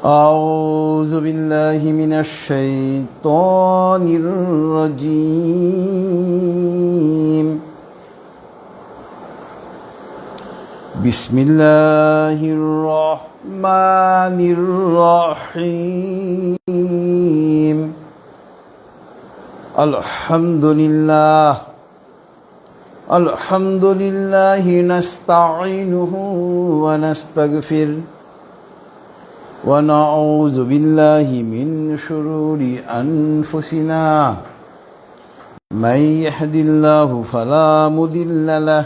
أعوذ بالله من الشيطان الرجيم. بسم الله الرحمن الرحيم. الحمد لله نستعينه ونستغفره ونعوذ بالله من شرور أنفسنا. من يهد الله فلا مضل له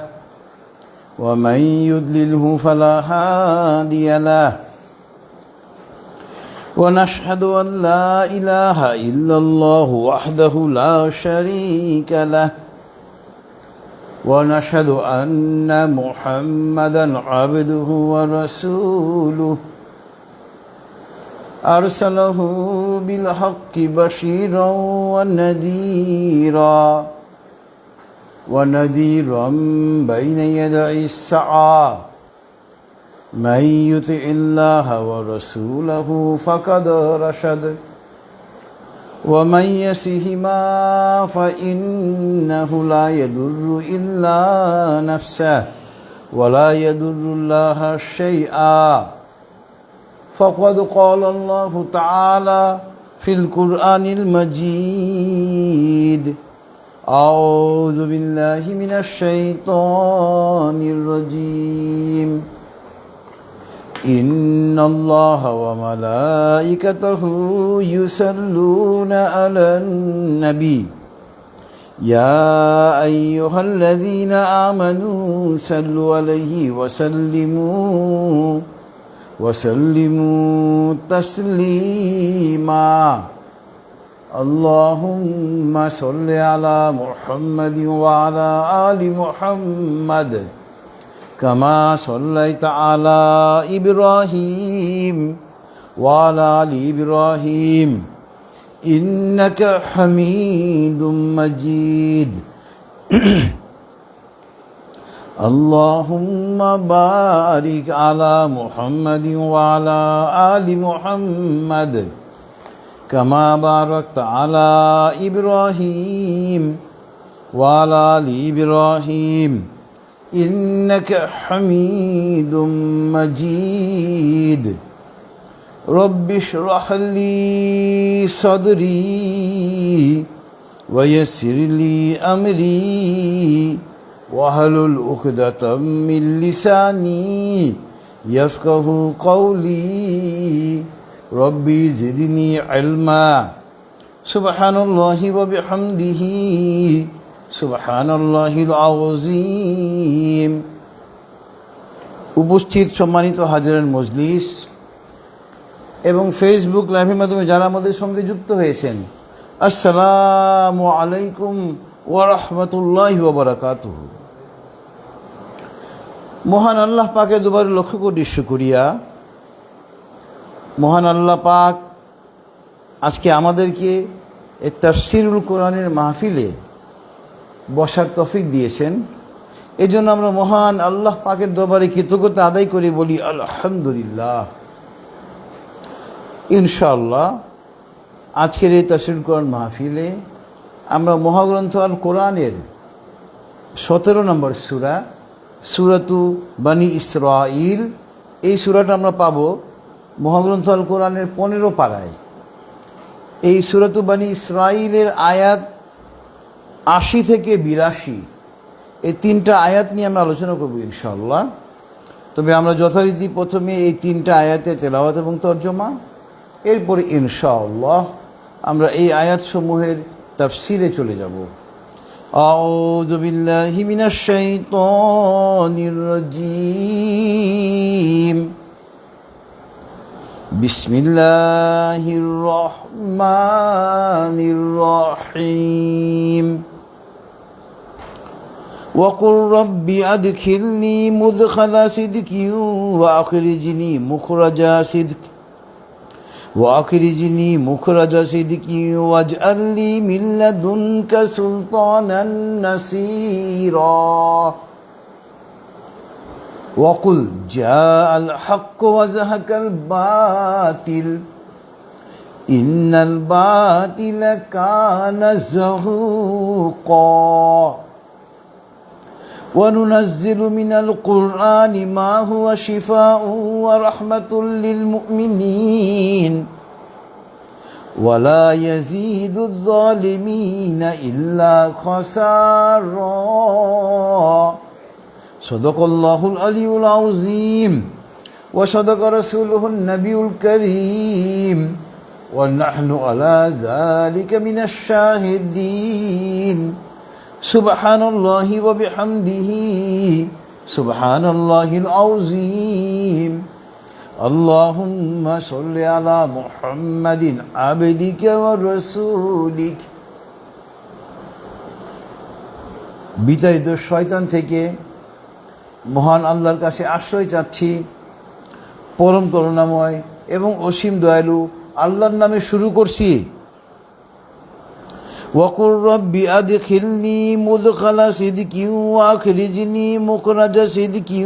ومن يضلله فلا هادي له. ونشهد أن لا إله إلا الله وحده لا شريك له. ونشهد أن محمدا عبده ورسوله أرسله بالحق بشيرا ونذيرا بين يدي الساعة. من يطع الله ورسوله فقد رشد ومن يعصهما فإنه لا يضر إلا نفسه ولا يضر الله شيئا. فقد قال الله تعالى في القرآن المجيد: أعوذ بالله من الشيطان الرجيم. إن الله وملائكته يصلون على النبي يا أيها الذين آمنوا صلوا عليه وسلموا تسليما. اللهم صل على محمد وعلى آل محمد كما صليت على إبراهيم وعلى آل إبراهيم إنك حميد مجيد. اللهم بارك على محمد وعلى آل محمد كما باركت على إبراهيم وعلى آل إبراهيم إنك حميد مجيد. رب اشرح لي صدري ويسر لي أمري واحلل عقدة من لساني يفقه قولي. ربي زدني علما. سبحان الله وبحمده سبحان الله العظيم. উপস্থিত সম্মানিত হাজিরান মজলিস এবং ফেসবুক লাইভের মাধ্যমে যারা আমাদের সঙ্গে যুক্ত হয়েছেন, আসসালামু আলাইকুম ওয়া রাহমাতুল্লাহি ওয়া বারাকাতুহু। মহান আল্লাহ পাকে দুবার লক্ষ কোটি শুকরিয়া। মহান আল্লাহ পাক আজকে আমাদেরকে এই তাফসীরুল কোরআনের মাহফিলে বসার তৌফিক দিয়েছেন। এই জন্য আমরা মহান আল্লাহ পাকের দরবারে কৃতজ্ঞতা আদায় করে বলি আলহামদুলিল্লাহ। ইনশাআল্লাহ আজকের এই তাফসীরুল কোরআন মাহফিলে আমরা মহাগ্রন্থ আল কোরআনের 17 নম্বর সূরাতু বানি ইসরাঈল, এই সূরাটা আমরা পাব মহাগ্রন্থ আল কোরআনের 15 পারায়। এই সূরাতু বানি ইসরাঈলের আয়াত 80 থেকে 82, এই 3টা আয়াত নিয়ে আমরা আলোচনা করব ইনশাআল্লাহ। তবে আমরা যথারীতি প্রথমে এই 3টা আয়াতের তেলাওয়াত এবং তরজমা, এরপরে ইনশাআল্লাহ আমরা এই আয়াতসমূহের তাফসীরে চলে যাব। আউযু বিল্লাহি মিনাশ শাইতানির রাজীম। বিসমিল্লাহির রহমানির রহিম। ওয়াকুর রব্বি আদখিলনি মুদখালা সিদকি ওয়াখরিজনি মুখরাজা সিদক وأخرجني مخرج صدق واجعل لي من لدنك سلطانا نصيرا. ওয়াকুল জাআল হক্ক ওয়া যাহাকাল বাতিল ইন্নাল বাতিলা কানা যাহুকা ওয়া নুনাজ্জিলু মিনাল কুরআনি মা হুয়া শিফাউন ওয়া রাহমাতুল লিল মুমিনিন ওয়া লা ইয়াজিদুয যালিমিনা ইল্লা খাসারা। সাদাকাল্লাহুল আলিয়্যুল আযীম ওয়া সাদাকা রাসূলুহুন নাবিয়্যুল কারীম ওয়া নাহনু আলা যালিকা মিনাশ শাহিদিন। সুবহানাল্লাহি ওয়া বিহামদিহি সুবহানাল্লাহিল আযীম। আল্লাহুম্মা সাল্লি আলা মুহাম্মাদিন আবদিকা ওয়া রাসূলিক। বিতাড়িত শয়তান থেকে মহান আল্লাহর কাছে আশ্রয় চাচ্ছি। পরম করুণাময় এবং অসীম দয়ালু আল্লাহর নামে শুরু করছি। ওয়াকুর রব্বি আদখিলনি মুদখালা সিদকি ওয়া আখরিজনি মুখরাজা সিদকি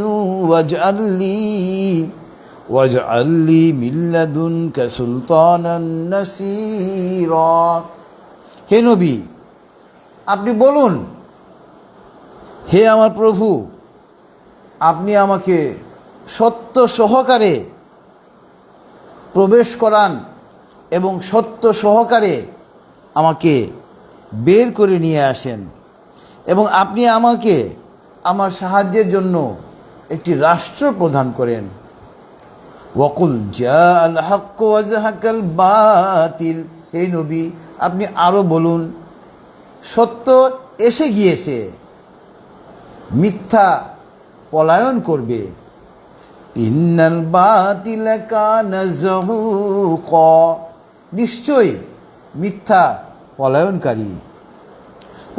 ওয়াজআলনি মিন লাদুনকা সুলতানান নাসীরা। হে নবী, আপনি বলুন, হে আমার প্রভু, আপনি আমাকে সত্য সহকারে প্রবেশ করান এবং সত্য সহকারে আমাকে বের করে নিয়ে আসেন এবং আপনি আমাকে আমার সাহায্যের জন্য একটি রাষ্ট্র প্রদান করেন। ওয়াকুল জাআল হক্ক ওয়া যাহাকাল বাতিল। হে নবী, আপনি আরও বলুন, সত্য এসে গিয়েছে, মিথ্যা পলায়ন করবে। ইন্নাল বাতিলা কানা যাহুকা। নিশ্চয়ই মিথ্যা পলায়নকারী।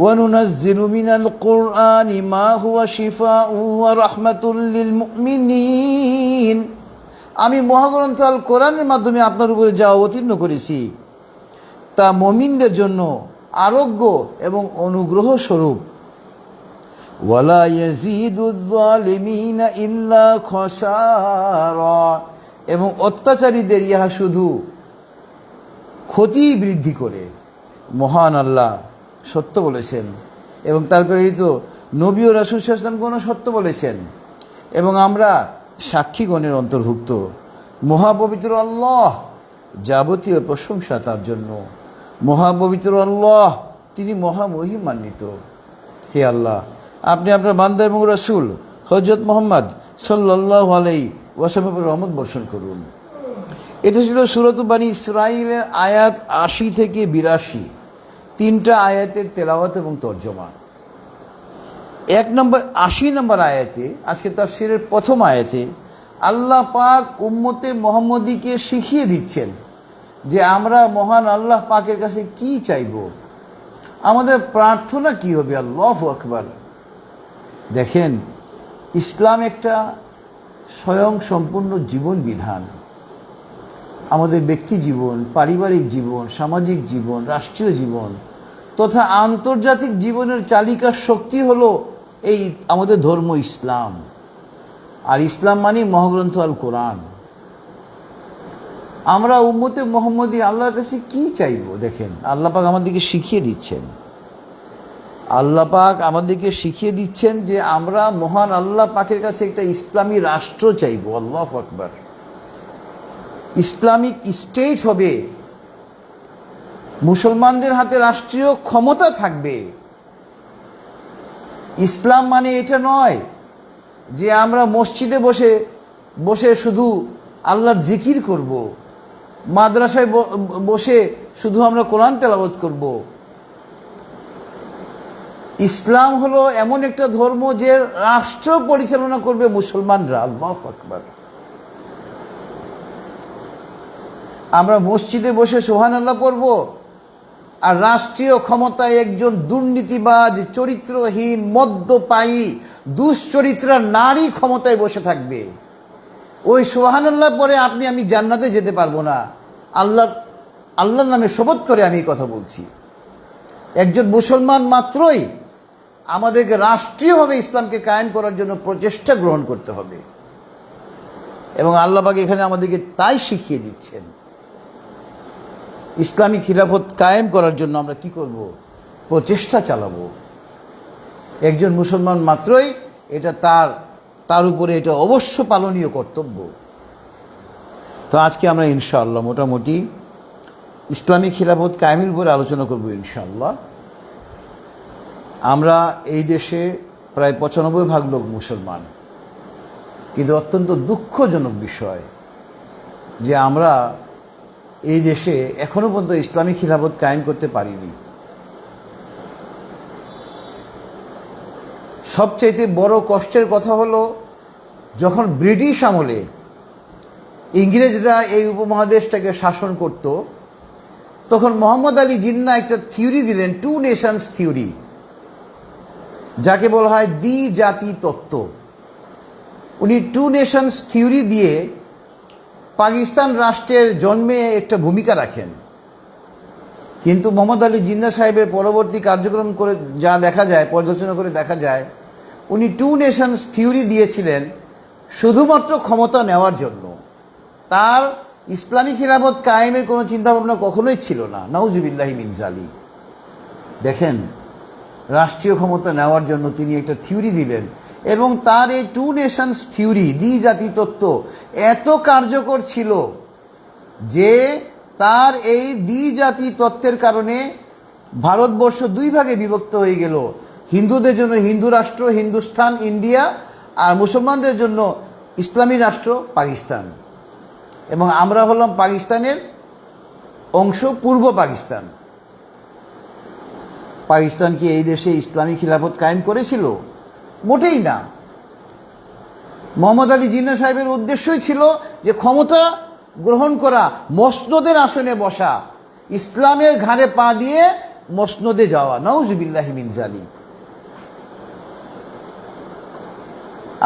ওয়া নুনাজ্জিলু মিনাল কুরআনি মা হুয়া শিফাউন ওয়া রাহমাতুল লিল মুমিনিন। আমি মহাগ্রন্থ আল কোরআনের মাধ্যমে আপনার উপরে যা অবতীর্ণ করেছি তা মুমিনদের জন্য আরোগ্য এবং অনুগ্রহ স্বরূপ। ওয়ালা ইয়াজিদুয যালিমিনা ইল্লা খাসারা। এবং অত্যাচারীদের ইহা শুধু ক্ষতি বৃদ্ধি করে। মহান আল্লাহ সত্য বলেছেন এবং তার প্রেরিত নবী ও রাসূল সাল্লাল্লাহু আলাইহি ওয়াসাল্লাম সত্য বলেছেন এবং আমরা সাক্ষীগণের অন্তর্ভুক্ত। মহাপবিত্র আল্লাহ, যাবতীয় প্রশংসা তার জন্য। মহাপবিত্র আল্লাহ, তিনি মহামহিমান্বিত। হে আল্লাহ, আপনি আপনার বান্দা এবং রাসূল হযরত মুহাম্মদ সাল্লাল্লাহু আলাইহি ওয়াসাল্লামের রহমত বর্ষণ করুন। এটা ছিল সূরাত বানী ইসরাঈলের আয়াত ৮০ থেকে ৮২, তিনটা আয়াতের তেলাওয়াত এবং তর্জমা। ৮০ নম্বর আয়াতে, আজকে তাফসীরের প্রথম আয়াতে আল্লাহ পাক উম্মতে মুহাম্মদীকে শিখিয়ে দিচ্ছেন যে আমরা মহান আল্লাহ পাকের কাছে কি চাইব, আমাদের প্রার্থনা কি হবে। আল্লাহু আকবার। দেখেন, ইসলাম একটা স্বয়ং সম্পূর্ণ জীবন বিধান। আমাদের ব্যক্তি জীবন, পারিবারিক জীবন, সামাজিক জীবন, রাষ্ট্রীয় জীবন তথা আন্তর্জাতিক জীবনের চালিকা শক্তি হলো এই আমাদের ধর্ম ইসলাম। আর ইসলাম মানে মহাগ্রন্থ আল কোরআন। আমরা উম্মতে মুহাম্মদী আল্লাহর কাছে কি চাইব। দেখেন, আল্লাহ পাক আমাদেরকে শিখিয়ে দিচ্ছেন। আল্লাহ পাক আমাদেরকে শিখিয়ে দিচ্ছেন যে আমরা মহান আল্লাহ পাকের কাছে একটা ইসলামী রাষ্ট্র চাইব। আল্লাহু আকবার। ইসলামিক স্টেট হবে, মুসলমানদের হাতে রাষ্ট্রীয় ক্ষমতা থাকবে। ইসলাম মানে এটা নয় যে আমরা মসজিদে বসে বসে শুধু আল্লাহর জিকির করব, মাদ্রাসায় বসে শুধু আমরা কোরআন তেলাওয়াত করব। ইসলাম হলো এমন একটা ধর্ম যে রাষ্ট্র পরিচালনা করবে মুসলমানরা। আল্লাহু আকবার। আমরা মসজিদে বসে সুবহানাল্লাহ পড়ব আর রাষ্ট্রীয় ক্ষমতায় একজন দুর্নীতিবাজ, চরিত্রহীন, মদ্যপায়ী, দুশ্চরিত্রা নারী ক্ষমতায় বসে থাকবে। ওই সুবহানাল্লাহ পরে আমি জান্নাতে যেতে পারবো না। আল্লাহর নামে শপথ করে আমি এই কথা বলছি। একজন মুসলমান মাত্রই আমাদেরকে রাষ্ট্রীয়ভাবে ইসলামকে কায়েম করার জন্য প্রচেষ্টা গ্রহণ করতে হবে। এবং আল্লাহ পাক এখানে আমাদেরকে তাই শিখিয়ে দিচ্ছেন। ইসলামী খিলাফত কায়েম করার জন্য আমরা কি করব? প্রচেষ্টা চালাবো। একজন মুসলমান মাত্রই এটা তার উপরে এটা অবশ্য পালনীয় কর্তব্য। তো আজকে আমরা ইনশাআল্লাহ মোটামুটি ইসলামী খিলাফত কায়েমের উপরে আলোচনা করব ইনশাআল্লাহ। আমরা এই দেশে প্রায় ৯৫% লোক মুসলমান, কিন্তু অত্যন্ত দুঃখজনক বিষয় যে আমরা এই দেশে এখনো পর্যন্ত ইসলামী খিলাফত কায়েম করতে পারিনি। সবচাইতে বড় কষ্টের কথা হলো, যখন ব্রিটিশ আমলে ইংরেজরা এই উপমহাদেশটাকে শাসন করত, তখন মোহাম্মদ আলী জিন্নাহ একটা থিওরি দিলেন, 2 নেশনস থিওরি, যাকে বলা হয় দ্বিজাতি তত্ত্ব। উনি 2 নেশনস থিওরি দিয়ে পাকিস্তান রাষ্ট্রের জন্মে একটা ভূমিকা রাখেন। কিন্তু মোহাম্মদ আলী জিন্নাহ সাহেবের পরবর্তী কার্যক্রম করে যা দেখা যায়, পর্যালোচনা করে দেখা যায়, উনি 2 নেশনস থিওরি দিয়েছিলেন শুধুমাত্র ক্ষমতা নেওয়ার জন্য। তার ইসলামী খিলাফত কায়েমের কোনো চিন্তাভাবনা কখনোই ছিল না। নাউজুবিল্লাহি মিন জালিক। দেখেন, রাষ্ট্রীয় ক্ষমতা নেওয়ার জন্য তিনি একটা থিওরি দিলেন, এবং তার এই 2 নেশনস থিওরি, দ্বিজাতি তত্ত্ব এত কার্যকর ছিল যে তার এই দ্বিজাতি তত্ত্বের কারণে ভারতবর্ষ 2 ভাগে বিভক্ত হয়ে গেল। হিন্দুদের জন্য হিন্দু রাষ্ট্র হিন্দুস্তান, ইন্ডিয়া, আর মুসলমানদের জন্য ইসলামী রাষ্ট্র পাকিস্তান। এবং আমরা হলাম পাকিস্তানের অংশ, পূর্ব পাকিস্তান। পাকিস্তান কি এই দেশে ইসলামী খিলাফত কায়েম করেছিল? মোটেই না। মোহাম্মদ আলী জিন্নাহ সাহেবের উদ্দেশ্যই ছিল যে ক্ষমতা গ্রহণ করা, মসনদের আসনে বসা, ইসলামের ঘাড়ে পা দিয়ে মসনদে যাওয়া। নাউজুবিল্লাহি মিন জালিক।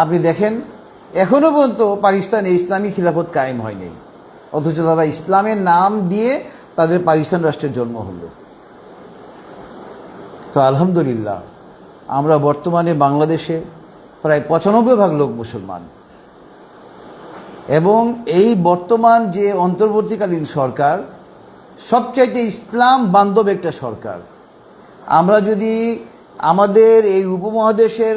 আপনি দেখেন, এখনো পর্যন্ত পাকিস্তানে ইসলামী খিলাফত কায়েম হয়নি, অথচ তারা ইসলামের নাম দিয়ে তাদের পাকিস্তান রাষ্ট্রের জন্ম হলো। তো আলহামদুলিল্লাহ, আমরা বর্তমানে বাংলাদেশে প্রায় ৯৫% লোক মুসলমান, এবং এই বর্তমান যে অন্তর্বর্তীকালীন সরকার সবচাইতে ইসলাম বান্ধব একটা সরকার। আমরা যদি আমাদের এই উপমহাদেশের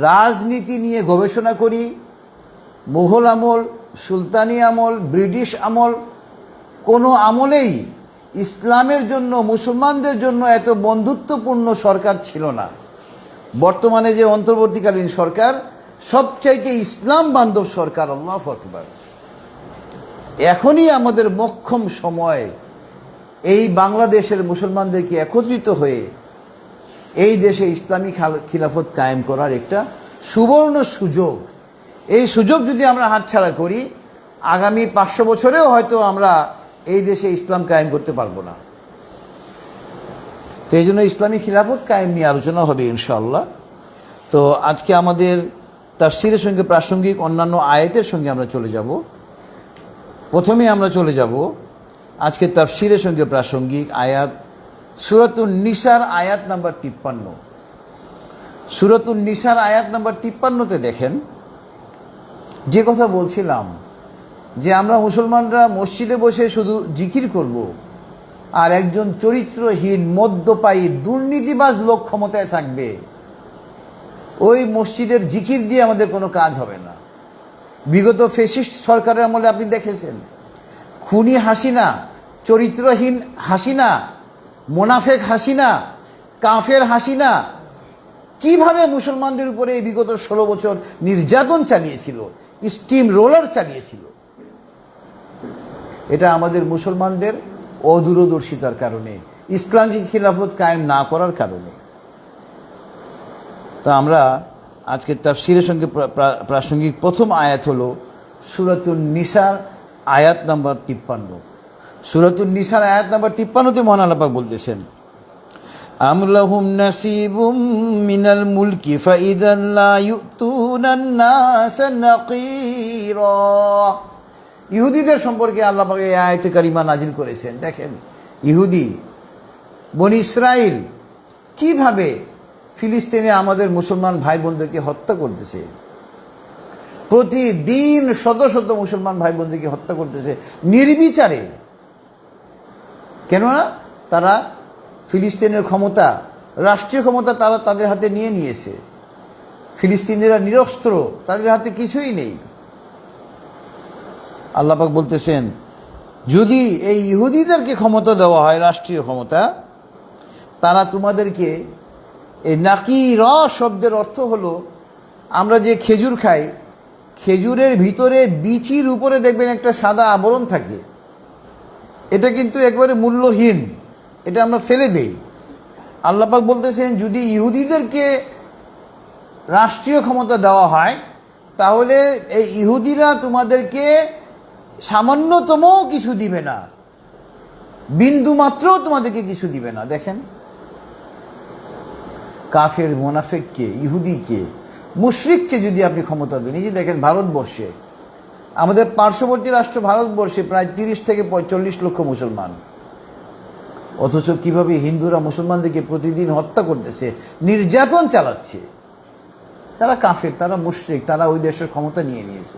রাজনীতি নিয়ে গবেষণা করি, মুঘল আমল, সুলতানি আমল, ব্রিটিশ আমল, কোনো আমলেই ইসলামের জন্য, মুসলমানদের জন্য এত বন্ধুত্বপূর্ণ সরকার ছিল না। বর্তমানে যে অন্তর্বর্তীকালীন সরকার সবচাইতে ইসলাম বান্ধব সরকার। আল্লাহু আকবার। এখনই আমাদের মোক্ষম সময় এই বাংলাদেশের মুসলমানদেরকে একত্রিত হয়ে এই দেশে ইসলামী খিলাফত কায়েম করার একটা সুবর্ণ সুযোগ। এই সুযোগ যদি আমরা হাতছাড়া করি, আগামী 500 বছরেও হয়তো আমরা এই দেশে ইসলাম কায়েম করতে পারবো না। তো এই জন্য ইসলামী খিলাফত কায়েম নিয়ে আলোচনা হবে ইনশাআল্লাহ। তো আজকে আমাদের তাফসিরের সঙ্গে প্রাসঙ্গিক অন্যান্য আয়াতের সঙ্গে আমরা চলে যাব। প্রথমে আমরা চলে যাব আজকে তাফসিরের সঙ্গে প্রাসঙ্গিক আয়াত, সূরাতুন নিসার আয়াত নাম্বার 53। সূরাতুন নিসার আয়াত নাম্বার 53-তে দেখেন, যে কথা বলছিলাম যে আমরা মুসলমানরা মসজিদে বসে শুধু জিকির করব, আর একজন চরিত্রহীন, মদ্যপায়ী, দুর্নীতিবাজ লোক ক্ষমতায় থাকবে, ওই মসজিদের জিকির দিয়ে আমাদের কোনো কাজ হবে না। বিগত ফ্যাসিস্ট সরকারের আমলে আপনি দেখেছেন, খুনি হাসিনা, চরিত্রহীন হাসিনা, মোনাফেক হাসিনা, কাফের হাসিনা কিভাবে মুসলমানদের উপরে এই বিগত 16 বছর নির্যাতন চালিয়েছিল, স্টিম রোলার চালিয়েছিল। এটা আমাদের মুসলমানদের অদূরদর্শিতার কারণে, ইসলামী খিলাফত কায়েম না করার কারণে। তা আমরা আজকে তাফসিরের সঙ্গে প্রাসঙ্গিক প্রথম আয়াত হলো সূরাতুন নিসার আয়াত নাম্বার 53। সূরাতুন নিসার আয়াত নাম্বার 53-তে মহান আল্লাহ পাক বলতেছেন, আম লাহুম নাসিবুম মিনাল মুলকি ফাইযান লা ইউতুনান নাসা নাকিরা। ইহুদিদের সম্পর্কে আল্লাহ পাক এই আয়াতে কারিমা নাজিল করেছেন। দেখেন, ইহুদি বনি ইসরাইল কিভাবে ফিলিস্তিনে আমাদের মুসলমান ভাই বোনদেরকে হত্যা করতেছে, প্রতিদিন শত শত মুসলমান ভাই বোনদেরকে হত্যা করতেছে নির্বিচারে। কেননা তারা ফিলিস্তিনের ক্ষমতা, রাষ্ট্রীয় ক্ষমতা তারা তাদের হাতে নিয়ে নিয়েছে। ফিলিস্তিনিরা নিরস্ত্র, তাদের হাতে কিছুই নেই। আল্লাহ পাক বলতেছেন, যদি এই ইহুদিদেরকে ক্ষমতা দেওয়া হয়, রাষ্ট্রীয় ক্ষমতা, তারা তোমাদেরকে, এই নাকির শব্দের অর্থ হলো, আমরা যে খেজুর খাই, খেজুরের ভিতরে বিচির উপরে দেখবেন একটা সাদা আবরণ থাকে, এটা কিন্তু একবারে মূল্যহীন, এটা আমরা ফেলে দেই। আল্লাহ পাক বলতেছেন, যদি ইহুদিদেরকে রাষ্ট্রীয় ক্ষমতা দেওয়া হয়, তাহলে এই ইহুদিরা তোমাদেরকে সামান্যতম কিছু দিবে না, বিন্দু মাত্র তোমাদেরকে কিছু দিবে না। দেখেন, কাফের, মোনাফেককে, ইহুদিকে, মুশরিককে যদি আপনি ক্ষমতা দেন, এই যে দেখেন ভারতবর্ষে, আমাদের পার্শ্ববর্তী রাষ্ট্র ভারতবর্ষে প্রায় 30 থেকে 45 লক্ষ মুসলমান, অথচ কিভাবে হিন্দুরা মুসলমানদেরকে প্রতিদিন হত্যা করতেছে, নির্যাতন চালাচ্ছে। তারা কাফের, তারা মুশরিক, তারা ওই দেশের ক্ষমতা নিয়ে নিয়েছে।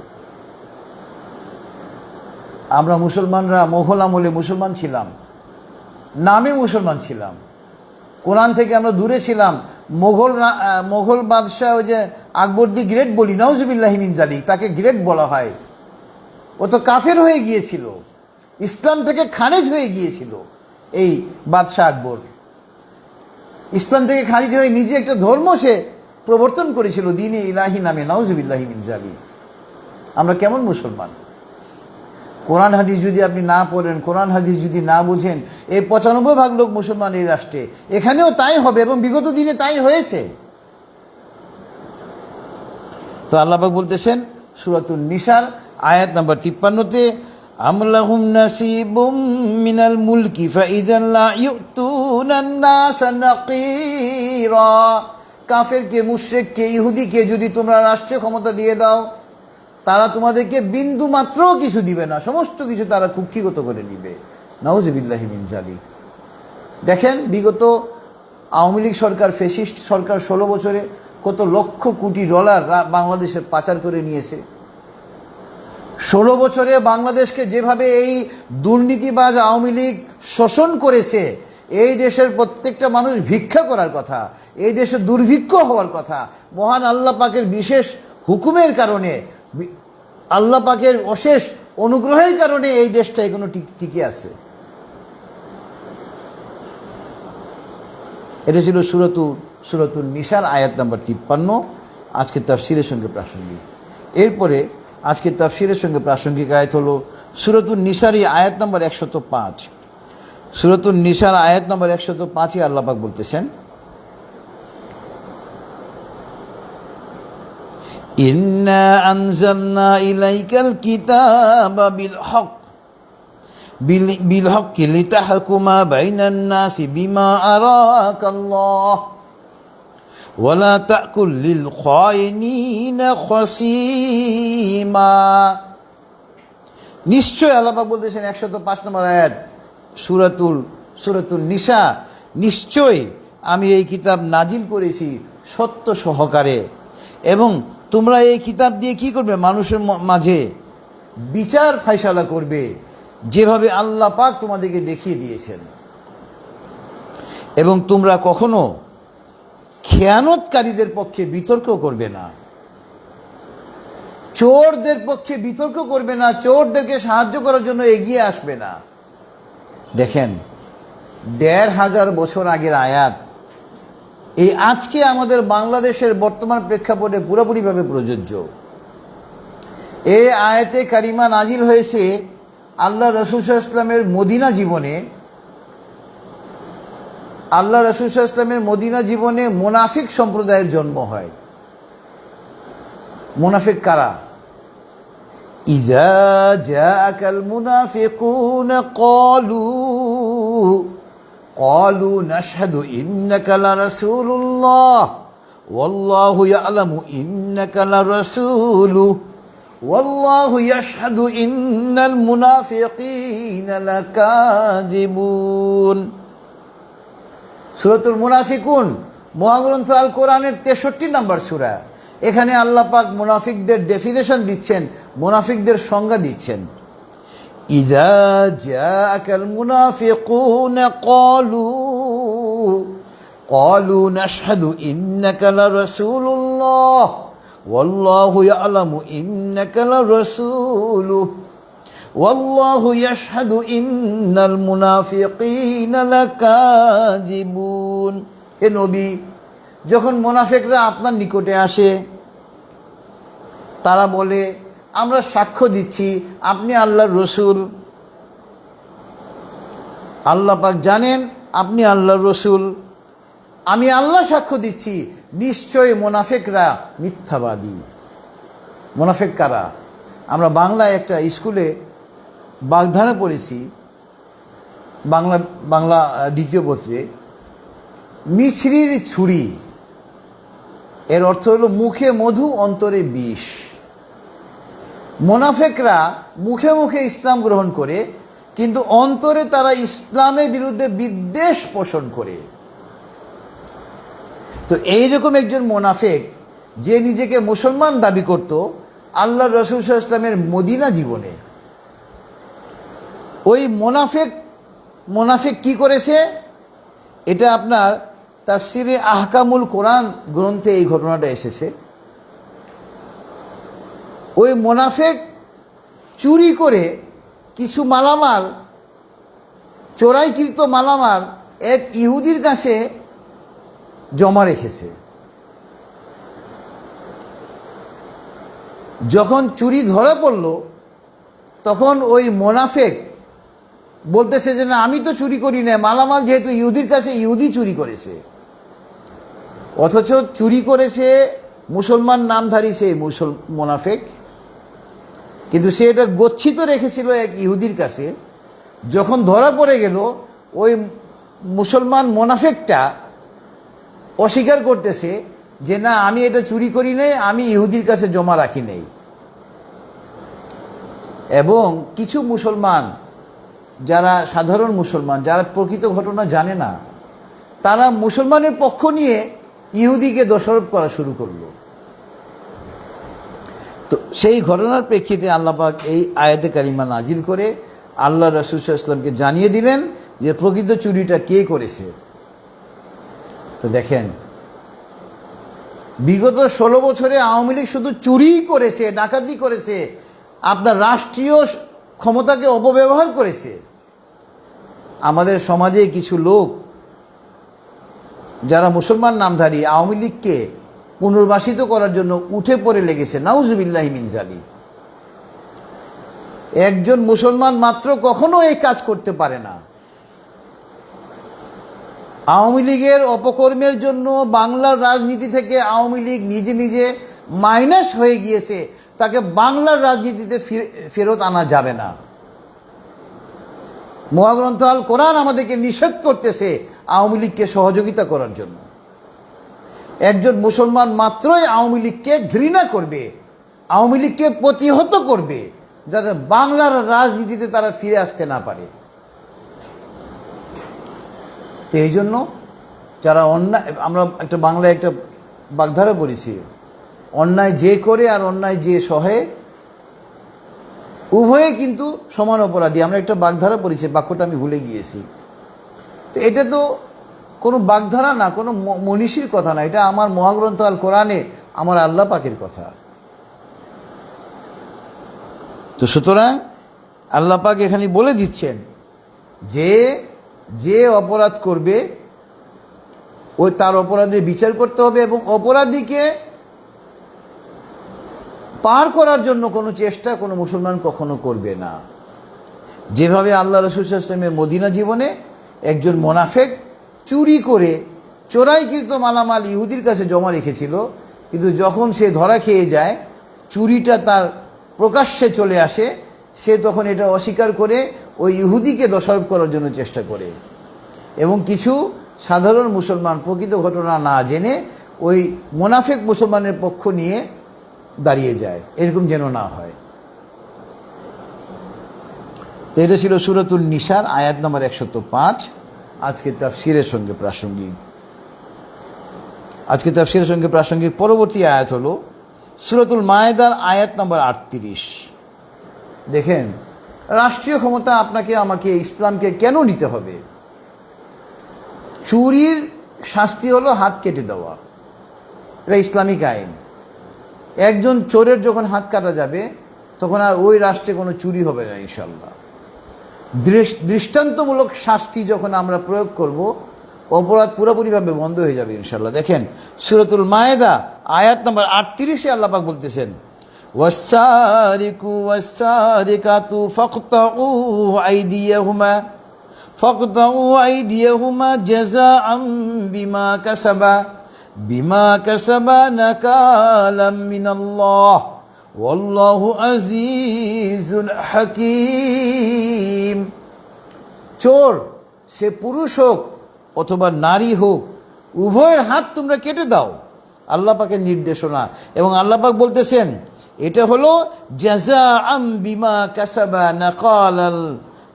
আমরা মুসলমানরা মোগল আমলে মুসলমান ছিলাম, নামে মুসলমান ছিলাম, কোরআন থেকে আমরা দূরে ছিলাম। মোগল বাদশাহ, ওই যে আকবর দি গ্রেট বলি, নাউজুবিল্লাহি মিন জালিক, তাকে গ্রেট বলা হয়। ও তো কাফের হয়ে গিয়েছিল, ইসলাম থেকে খারিজ হয়ে গিয়েছিল। এই বাদশাহ আকবর ইসলাম থেকে খারিজ হয়ে নিজে একটা ধর্ম সে প্রবর্তন করেছিল, দ্বীনে ইলাহি নামে, নাউজুবিল্লাহি মিন জালিক। আমরা কেমন মুসলমান? কোরআন হাদিস যদি আপনি না পড়েন, কোরআন হাদিস যদি না বুঝেন, এই 95% লোক মুসলমান এই রাষ্ট্রে, এখানেও তাই হবে এবং বিগত দিনে তাই হয়েছে। তো আল্লাহ পাক বলতেছেন সূরাতুন নিসার আয়াত নাম্বার 53-তে, আমলাহুম নাসিবুম মিনাল মুলকি ফাইযান লা ইউতুনান নাসা নাকিরা। কাফেরকে, মুশরিককে, ইহুদিকে যদি তোমরা রাষ্ট্রীয় ক্ষমতা দিয়ে দাও, তারা তোমাদেরকে বিন্দু মাত্র কিছু দিবে না, সমস্ত কিছু তারা কুক্ষিগত করে নিবে। নাউজুবিল্লাহি মিন জালিক। দেখেন, বিগত আওয়ামী লীগ সরকার, ফ্যাসিস্ট সরকার 16 বছরে কত লক্ষ কোটি ডলার বাংলাদেশের পাচার করে নিয়েছে। 16 বছরে বাংলাদেশকে যেভাবে এই দুর্নীতিবাজ আওয়ামী লীগ শোষণ করেছে, এই দেশের প্রত্যেকটা মানুষ ভিক্ষা করার কথা, এই দেশে দুর্ভিক্ষ হওয়ার কথা। মহান আল্লাহ পাকের বিশেষ হুকুমের কারণে, আল্লাহ পাকের অশেষ অনুগ্রহের কারণে এই দেশটা এখনো টিকে আছে। এটা ছিল সূরাতুন নিসার আয়াত নাম্বার 53, আজকে তাফসীরের সঙ্গে প্রাসঙ্গিক। এরপরে আজকে তাফসীরের সঙ্গে প্রাসঙ্গিক আয়াত হলো সূরাতুন নিসারই আয়াত নাম্বার 105। সূরাতুন নিসার আয়াত নাম্বার 105-এ আল্লাহ পাক বলতেছেন, ইন্না আনজালনা ইলাইকাল কিতাবা বিল হক্কি লিতাহকুমা বাইনান নাসি বিমা আরাকাল্লাহ ওয়া লা তাকুল লিল খায়িনিনা খাসিমা। নিশ্চয় আল্লাহ পাক বলতেছেন 105 নম্বর আয়াত সূরাতুন নিসা, নিশ্চয় আমি এই কিতাব নাজিল করেছি সত্য সহকারে, এবং তোমরা এই কিতাব দিয়ে কি করবে? মানুষের মাঝে বিচার ফায়সালা করবে, যেভাবে আল্লাহ পাক তোমাদেরকে দেখিয়ে দিয়েছেন। এবং তোমরা কখনো খেয়ানতকারীদের পক্ষে বিতর্ক করবে না, চোরদের পক্ষে বিতর্ক করবে না, চোরদেরকে সাহায্য করার জন্য এগিয়ে আসবে না। দেখেন, 1500 বছর আগের আয়াত এই আজকে আমাদের বাংলাদেশের বর্তমান প্রেক্ষাপটে পুরোপুরিভাবে প্রযোজ্য। এই আয়াতে কারিমা নাজিল হয়েছে আল্লাহ রাসূল সাল্লাল্লাহু আলাইহি ওয়াসাল্লামের মদিনা জীবনে। আল্লাহ রাসূল সাল্লাল্লাহু আলাইহি ওয়াসাল্লামের মদিনা জীবনে মুনাফিক সম্প্রদায়ের জন্ম হয়। মুনাফিক কারা? ইযা জাআকাল মুনাফিকুনা ক্বালু নাশহাদু ইন্নাকা লারাসূলুল্লাহ ওয়াল্লাহু ইয়ালামু ইন্নাকা লারাসূলুহু ওয়াল্লাহু ইয়াশহাদু ইন্নাল মুনাফিকিনা লাকাযিবুন। সূরাতুল মুনাফিকুন মহাগ্রন্থ আল কোরআনের 63 নম্বর সূরা। এখানে আল্লাহ পাক মুনাফিকদের ডেফিনেশন দিচ্ছেন, মুনাফিকদের সংজ্ঞা দিচ্ছেন। ইযা জাআকাল মুনাফিকুনা ক্বালু নাশহাদু ইন্নাকা লারাসূলুল্লাহ ওয়াল্লাহু ইয়ালামু ইন্নাকা লারাসূলুহু ওয়াল্লাহু ইয়াশহাদু ইন্নাল মুনাফিকিনা লাকাযিবুন। হে নবী, যখন মুনাফিকরা আপনার নিকটে আসে, তারা বলে আমরা সাক্ষ্য দিচ্ছি আপনি আল্লাহর রসুল। আল্লাহ পাক জানেন আপনি আল্লাহর রসুল। আমি আল্লাহ সাক্ষ্য দিচ্ছি নিশ্চয়ই মুনাফিকরা মিথ্যাবাদী। মুনাফিক কারা? আমরা বাংলায় একটা স্কুলে বাগধারা পড়েছি, বাংলা দ্বিতীয় পত্রে, মিছরির ছুরি, এর অর্থ হলো মুখে মধু অন্তরে বিষ। মুনাফিকরা মুখে মুখে ইসলাম গ্রহণ করে, কিন্তু অন্তরে তারা ইসলামের বিরুদ্ধে বিদ্বেষ পোষণ করে। তো এইরকম একজন মুনাফিক, যে নিজেকে মুসলমান দাবি করত আল্লাহ রসুল সাল্লাল্লাহু আলাইহি ওয়াসাল্লামের মদিনা জীবনে, ওই মুনাফিক কি করেছে? এটা আপনার তাফসিরে আহকামুল কোরআন গ্রন্থে এই ঘটনাটা এসেছে। ওই মুনাফিক চুরি করে কিছু মালামাল, চোরাইকৃত মালামাল এক ইহুদির কাছে জমা রেখেছে। যখন চুরি ধরা পড়ল, তখন ওই মুনাফিক বলতেছে যে না, আমি তো চুরি করি না, মালামাল যেহেতু ইহুদির কাছে, ইহুদি চুরি করেছে। অথচ চুরি করেছে মুসলমান নামধারী সেই মুনাফিক, কিন্তু সে এটা গচ্ছিত রেখেছিল এক ইহুদির কাছে। যখন ধরা পড়ে গেল, ওই মুসলমান মুনাফিকটা অস্বীকার করতেছে যে না, আমি এটা চুরি করি নাই, আমি ইহুদির কাছে জমা রাখি নাই। এবং কিছু মুসলমান, যারা সাধারণ মুসলমান, যারা প্রকৃত ঘটনা জানে না, তারা মুসলমানের পক্ষ নিয়ে ইহুদিকে দোষারোপ করা শুরু করলো। তো সেই ঘটনার প্রেক্ষিতে আল্লাহ পাক এই আয়াতে কারিমা নাজিল করে আল্লাহ রাসূল সাল্লাল্লাহু আলাইহি ওয়াসাল্লামকে জানিয়ে দিলেন যে প্রকৃত চুরিটা কে করেছে। তো দেখেন, বিগত 16 বছরে আওয়ামী লীগ শুধু চুরিই করেছে, ডাকাতি করেছে, আপনার রাষ্ট্রীয় ক্ষমতাকে অপব্যবহার করেছে। আমাদের সমাজে কিছু লোক যারা মুসলমান নামধারী আওয়ামী লীগকে পুনর্বাসিত করার জন্য উঠে পড়ে লেগেছে। নাউজুবিল্লাহি মিন যালিক। একজন মুসলমান মাত্র কখনো এই কাজ করতে পারে না। আওয়ামী লীগের অপকর্মের জন্য বাংলার রাজনীতি থেকে আওয়ামী লীগ নিজে নিজে মাইনাস হয়ে গিয়েছে, তাকে বাংলার রাজনীতিতে ফেরত আনা যাবে না। মহাগ্রন্থ আল কোরআন আমাদেরকে নিষেধ করতেছে আওয়ামী লীগকে সহযোগিতা করার জন্য। একজন মুসলমান মাত্রই আওয়ামী লীগকে ঘৃণা করবে, আওয়ামী লীগকে প্রতিহত করবে, যাতে বাংলার রাজনীতিতে তারা ফিরে আসতে না পারে। তো এই জন্য যারা অন্যায়, আমরা একটা বাংলায় একটা বাগধারা বলেছি, অন্যায় যে করে আর অন্যায় যে সহে উভয়ে কিন্তু সমান অপরাধী। আমরা একটা বাগধারা পড়েছি, বাক্যটা আমি ভুলে গিয়েছি। তো এটা তো কোনো বাগধারা না, কোনো মনীষীর কথা না, এটা আমার মহাগ্রন্থ আল কোরআনে আমার আল্লাহ পাকের কথা। তো সুতরাং আল্লাহ পাক এখানে বলে দিচ্ছেন যে যে অপরাধ করবে ওই তার অপরাধের বিচার করতে হবে, এবং অপরাধীকে পার করার জন্য কোনো চেষ্টা কোনো মুসলমান কখনো করবে না। যেভাবে আল্লাহ রাসূল সাল্লাল্লাহু আলাইহি ওয়াসাল্লামের মদিনা জীবনে একজন মুনাফিক চুরি করে চোরাইকৃত মালামাল ইহুদির কাছে জমা রেখেছিল, কিন্তু যখন সে ধরা খেয়ে যায়, চুরিটা তার প্রকাশ্যে চলে আসে, সে তখন এটা অস্বীকার করে ওই ইহুদিকে দোষারোপ করার জন্য চেষ্টা করে। এবং কিছু সাধারণ মুসলমান প্রকৃত ঘটনা না জেনে ওই মুনাফিক মুসলমানের পক্ষ নিয়ে দাঁড়িয়ে যায়, এরকম যেন না হয়। তো এটা ছিল সূরাতুন নিসার আয়াত নম্বর 105, আজকে তাফসীরের সঙ্গে প্রাসঙ্গিক। আজকে তাফসীরের সঙ্গে প্রাসঙ্গিক পরবর্তী আয়াত হলো সূরাতুল মায়েদার আয়াত নম্বর 38। দেখেন, রাষ্ট্রীয় ক্ষমতা আপনাকে আমাকে ইসলামকে কেন নিতে হবে? চুরির শাস্তি হলো হাত কেটে দেওয়া, এটা ইসলামিক আইন। একজন চোরের যখন হাত কাটা যাবে তখন আর ওই রাষ্ট্রে কোনো চুরি হবে না ইনশাল্লাহ। দৃষ্টান্তমূলক শাস্তি যখন আমরা প্রয়োগ করব, অপরাধ পুরোপুরিভাবে বন্ধ হয়ে যাবে ইনশাল্লাহ। দেখেন সূরাতুল মায়েদা আয়াত নম্বর 38-এ আল্লাহ পাক বলতেছেন, ওয়াসসারিকু ওয়াসসারিকাতু ফাকতাউ আইদিয়াহুমা জাযাআম বিমা কাসাবা নাকালাম মিনাল্লাহ ওয়াল্লাহু আজিজুল হাকীম। চোর সে পুরুষ হোক অথবা নারী হোক, উভয়ের হাত তোমরা কেটে দাও, আল্লাহ পাকের নির্দেশনা। এবং আল্লাহ পাক বলতেছেন এটা হলো জাযাআম বিমা কাসাবা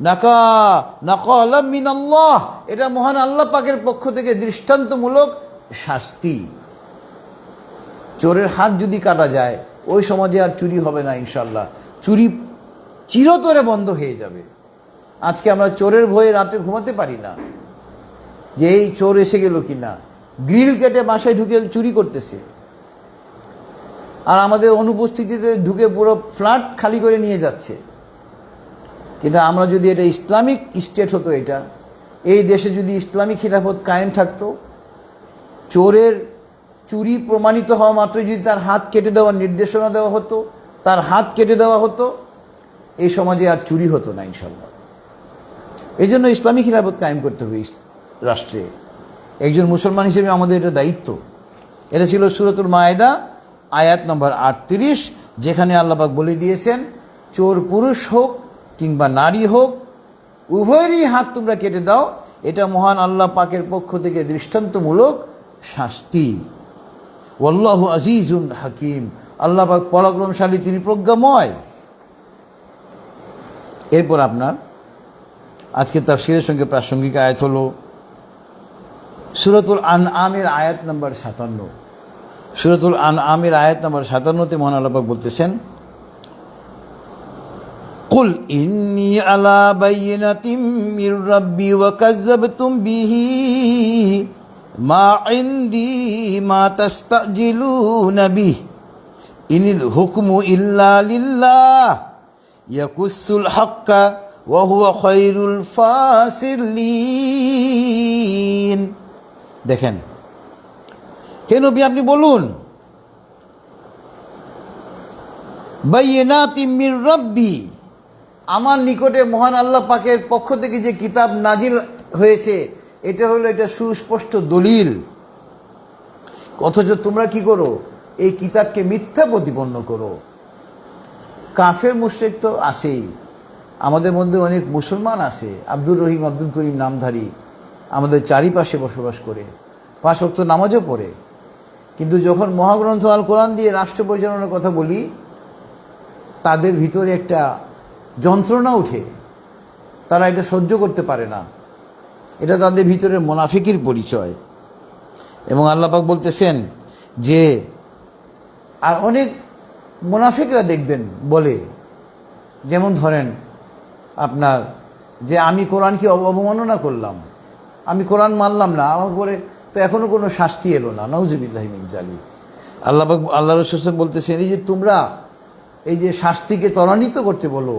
নাকালাম মিনাল্লাহ, এটা মহান আল্লাহ পাকের পক্ষ থেকে দৃষ্টান্তমূলক শাস্তি। চোরের হাত যদি কাটা যায় ওই সমাজে আর চুরি হবে না ইনশাল্লাহ, চুরি চিরতরে বন্ধ হয়ে যাবে। আজকে আমরা চোরের ভয়ে রাতে ঘুমাতে পারি না যে এই চোর এসে গেল কিনা, গ্রিল কেটে বাসায় ঢুকে চুরি করতেছে, আর আমাদের অনুপস্থিতিতে ঢুকে পুরো ফ্ল্যাট খালি করে নিয়ে যাচ্ছে। কিন্তু আমরা যদি এটা ইসলামিক স্টেট হতো, এটা এই দেশে যদি ইসলামিক খিলাফত কায়েম থাকতো, চোরের চুরি প্রমাণিত হওয়া মাত্রই যদি তার হাত কেটে দেওয়ার নির্দেশনা দেওয়া হতো, তার হাত কেটে দেওয়া হতো, এই সমাজে আর চুরি হতো না ইনশাল্লাহ। এই জন্য ইসলামিক খিলাফত কায়েম করতে হবে রাষ্ট্রে। একজন মুসলমান হিসেবে আমাদের এটা দায়িত্ব। এটা ছিল সূরাতুল মায়েদা আয়াত নম্বর 38, যেখানে আল্লাহ পাক বলে দিয়েছেন চোর পুরুষ হোক কিংবা নারী হোক, উভয়েরই হাত তোমরা কেটে দাও, এটা মহান আল্লাহ পাকের পক্ষ থেকে দৃষ্টান্তমূলক শাস্তি। ওয়াল্লাহু আজিজুন হাকিম, আল্লাহ পাক পরাক্রমশালী, তিনি প্রজ্ঞাময়। এরপর আপনার আজকে তাফসীরের সঙ্গে প্রাসঙ্গিক আয়াত হলো সূরাতুল আনআমের আয়াত নম্বর 57। সূরাতুল আনআমের আয়াত নম্বর 57-তে মহান আল্লাহ পাক বলতেছেন, কুল ইন্নী আলা বাইয়িনাতিম মির রাব্বি ওয়া কাযাবতুম বিহি মা ইনদি মা তাস্তাজিলুনা বিহি ইনিল হুকমু ইল্লা লিল্লাহ ইয়াকুসুল হাক্কা ওয়া হুয়া খায়রুল ফাসিলিন। দেখেন, হে নবী আপনি বলুন, বাইয়িনাতিম মির রাব্বি, আমার নিকটে মহান আল্লাহ পাকের পক্ষ থেকে যে কিতাব নাজিল হয়েছে এটা হলো এটা সুস্পষ্ট দলিল, অথচ তোমরা কি করো, এই কিতাবকে মিথ্যা প্রতিপন্ন করো। কাফের মুশরিক তো আছেই, আমাদের মধ্যে অনেক মুসলমান আছে, আব্দুর রহিম আব্দুল করিম নামধারী, আমাদের চারিপাশে বসবাস করে, 5 ওয়াক্ত নামাজও পড়ে। কিন্তু যখন মহাগ্রন্থ আল কোরআন দিয়ে রাষ্ট্র পরিচালনার কথা বলি, তাদের ভিতরে একটা যন্ত্রণা উঠে, তারা এটা সহ্য করতে পারে না। এটা তাদের ভিতরে মুনাফিকির পরিচয়। এবং আল্লাহ পাক বলতেছেন যে আর অনেক মুনাফিকরা দেখবেন বলে, যেমন ধরেন আপনার যে আমি কোরআনকে অবমাননা করলাম, আমি কোরআন মানলাম না, আমার পরে তো এখনও কোনো শাস্তি এলো না, নাউজুবিল্লাহি মিন যালিক। আল্লাহ রাসূল বলতেছেন এই যে তোমরা এই যে শাস্তিকে ত্বরান্বিত করতে বলো,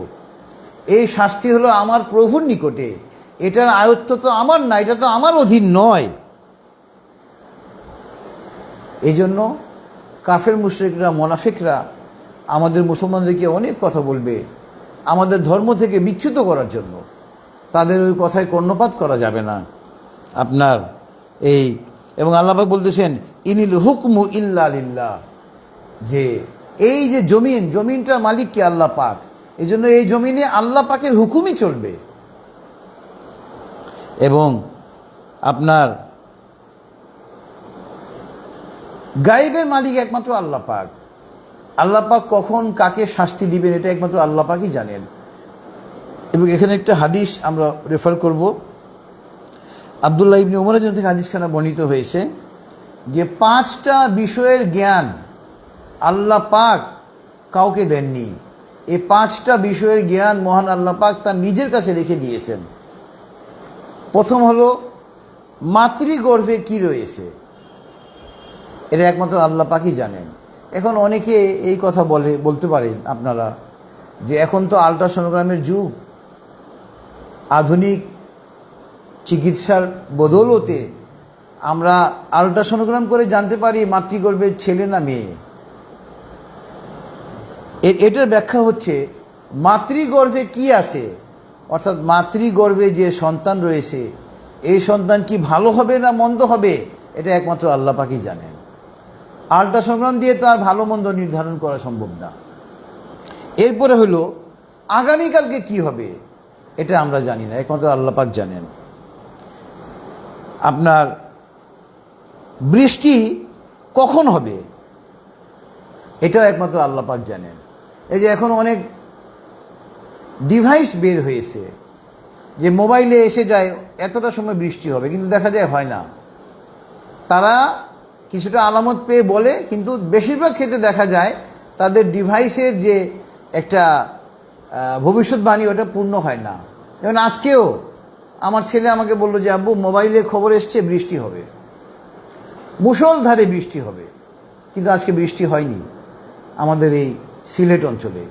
এই শাস্তি হলো আমার প্রভুর নিকটে, এটার আয়ত্ত তো আমার না, এটা তো আমার অধীন নয়। এই জন্য কাফের মুশরিকরা, মুনাফিকরা আমাদের মুসলমানদেরকে অনেক কথা বলবে আমাদের ধর্ম থেকে বিচ্যুত করার জন্য, তাদের ওই কথায় কর্ণপাত করা যাবে না আপনার এই। এবং আল্লাহ পাক বলতেছেন ইনিল হুকমু ইল্লা লিল্লাহ, যে এই যে জমিনটা মালিক কে? আল্লাহ পাক। এই জন্য এই জমিনে আল্লাহ পাকের হুকুমই চলবে। এবং আপনার গায়েবের মালিক একমাত্র আল্লাহ পাক। আল্লাহ পাক কখন কাকে শাস্তি দিবেন এটা একমাত্র আল্লাহ পাকই জানেন। এবং এখানে একটা হাদিস আমরা রেফার করব, আব্দুল্লাহ ইবনে উমর থেকে হাদিসখানা বর্ণিত হয়েছে। যে 5টা বিষয়ের জ্ঞান আল্লাহ পাক কাউকে দেননি। এই 5টা বিষয়ের জ্ঞান মহান আল্লাহ পাক তার নিজের কাছে রেখে দিয়েছেন। প্রথম হলো মাতৃগর্ভে কি রয়েছে, এটা একমাত্র আল্লাহ পাকই জানেন। এখন অনেকে এই কথা বলতে পারেন আপনারা যে এখন তো আল্ট্রাসোনোগ্রামের যুগ, আধুনিক চিকিৎসার বদৌলতে আমরা আল্ট্রাসোনোগ্রাম করে জানতে পারি মাতৃগর্ভের ছেলে না মেয়ে। এটার ব্যাখ্যা হচ্ছে মাতৃগর্ভে কি আছে, অর্থাৎ মাতৃগর্ভে যে সন্তান রয়েছে এই সন্তান কি ভালো হবে না মন্দ হবে, এটা একমাত্র আল্লাহ পাকই জানেন। আল্ট্রাসোনোগ্রাম দিয়ে তো আর ভালো মন্দ নির্ধারণ করা সম্ভব না। এরপরে হলো আগামীকালকে কি হবে, এটা আমরা জানি না, একমাত্র আল্লাহ পাক জানেন। আপনার বৃষ্টি কখন হবে এটাও একমাত্র আল্লাহ পাক জানেন। এই যে এখন অনেক ডিভাইস বের হয়েছে যে মোবাইলে এসে যায় এতটা সময় বৃষ্টি হবে, কিন্তু দেখা যায় হয় না। তারা কিছুটা আলামত পেয়ে বলে, কিন্তু বেশিরভাগ ক্ষেত্রে দেখা যায় তাদের ডিভাইসের যে একটা ভবিষ্যৎবাণী ওটা পূর্ণ হয় না। যেমন আজকেও আমার ছেলে আমাকে বললো যে আব্বু মোবাইলে খবর এসছে বৃষ্টি হবে, মুষলধারে বৃষ্টি হবে, কিন্তু আজকে বৃষ্টি হয়নি আমাদের এই সিলেট অঞ্চলে।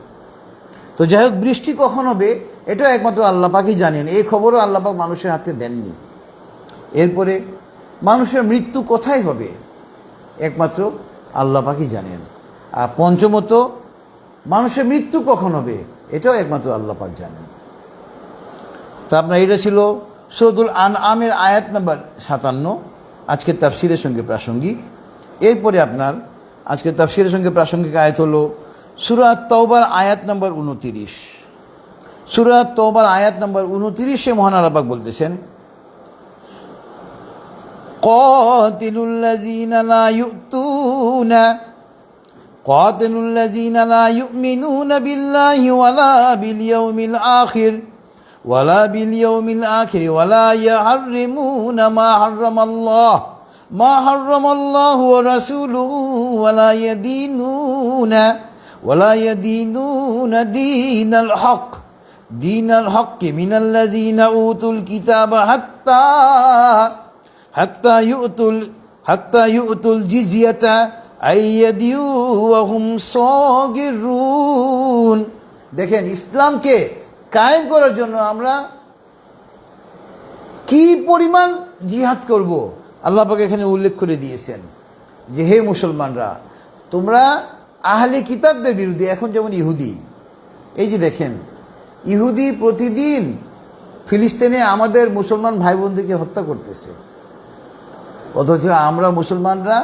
তো যাই হোক, বৃষ্টি কখন হবে এটাও একমাত্র আল্লাহ পাকই জানেন, এই খবরও আল্লাহ পাক মানুষের হাতে দেননি। এরপরে মানুষের মৃত্যু কোথায় হবে একমাত্র আল্লাহ পাকই জানেন। আর পঞ্চমত, মানুষের মৃত্যু কখন হবে এটাও একমাত্র আল্লাহ পাক জানেন। তা আপনার এটা ছিল সূরাতুল আনআমের আয়াত নম্বর 57, আজকের তাফসিরের সঙ্গে প্রাসঙ্গিক। এরপরে আপনার আজকের তাফসিরের সঙ্গে প্রাসঙ্গিক আয়াত হলো সূরা তাওবার আয়াত নম্বর 29। সূরা তাওবার আয়াত নম্বর 29-এ মহান আল্লাহ পাক বলতেছেন, قاتلوا الذين لا يؤمنون بالله ولا باليوم الآخر ولا يحرمون ما حرم الله ورسوله ولا يدينون دين الحق من الذين أوتوا الكتاب حتى يؤتوا الجزية عن يد وهم صاغرون। দেখেন, ইসলামকে কায়েম করার জন্য আমরা কি পরিমাণ জিহাদ করব আল্লাহ পাক এখানে উল্লেখ করে দিয়েছেন যে হে মুসলমানরা, তোমরা আহলে কিতাবদের বিরুদ্ধে, এখন যেমন ইহুদি, এই যে দেখেন ইহুদি প্রতিদিন ফিলিস্তিনে আমাদের মুসলমান ভাই বোনদেরকে হত্যা করতেছে, অথচ আমরা মুসলমানরা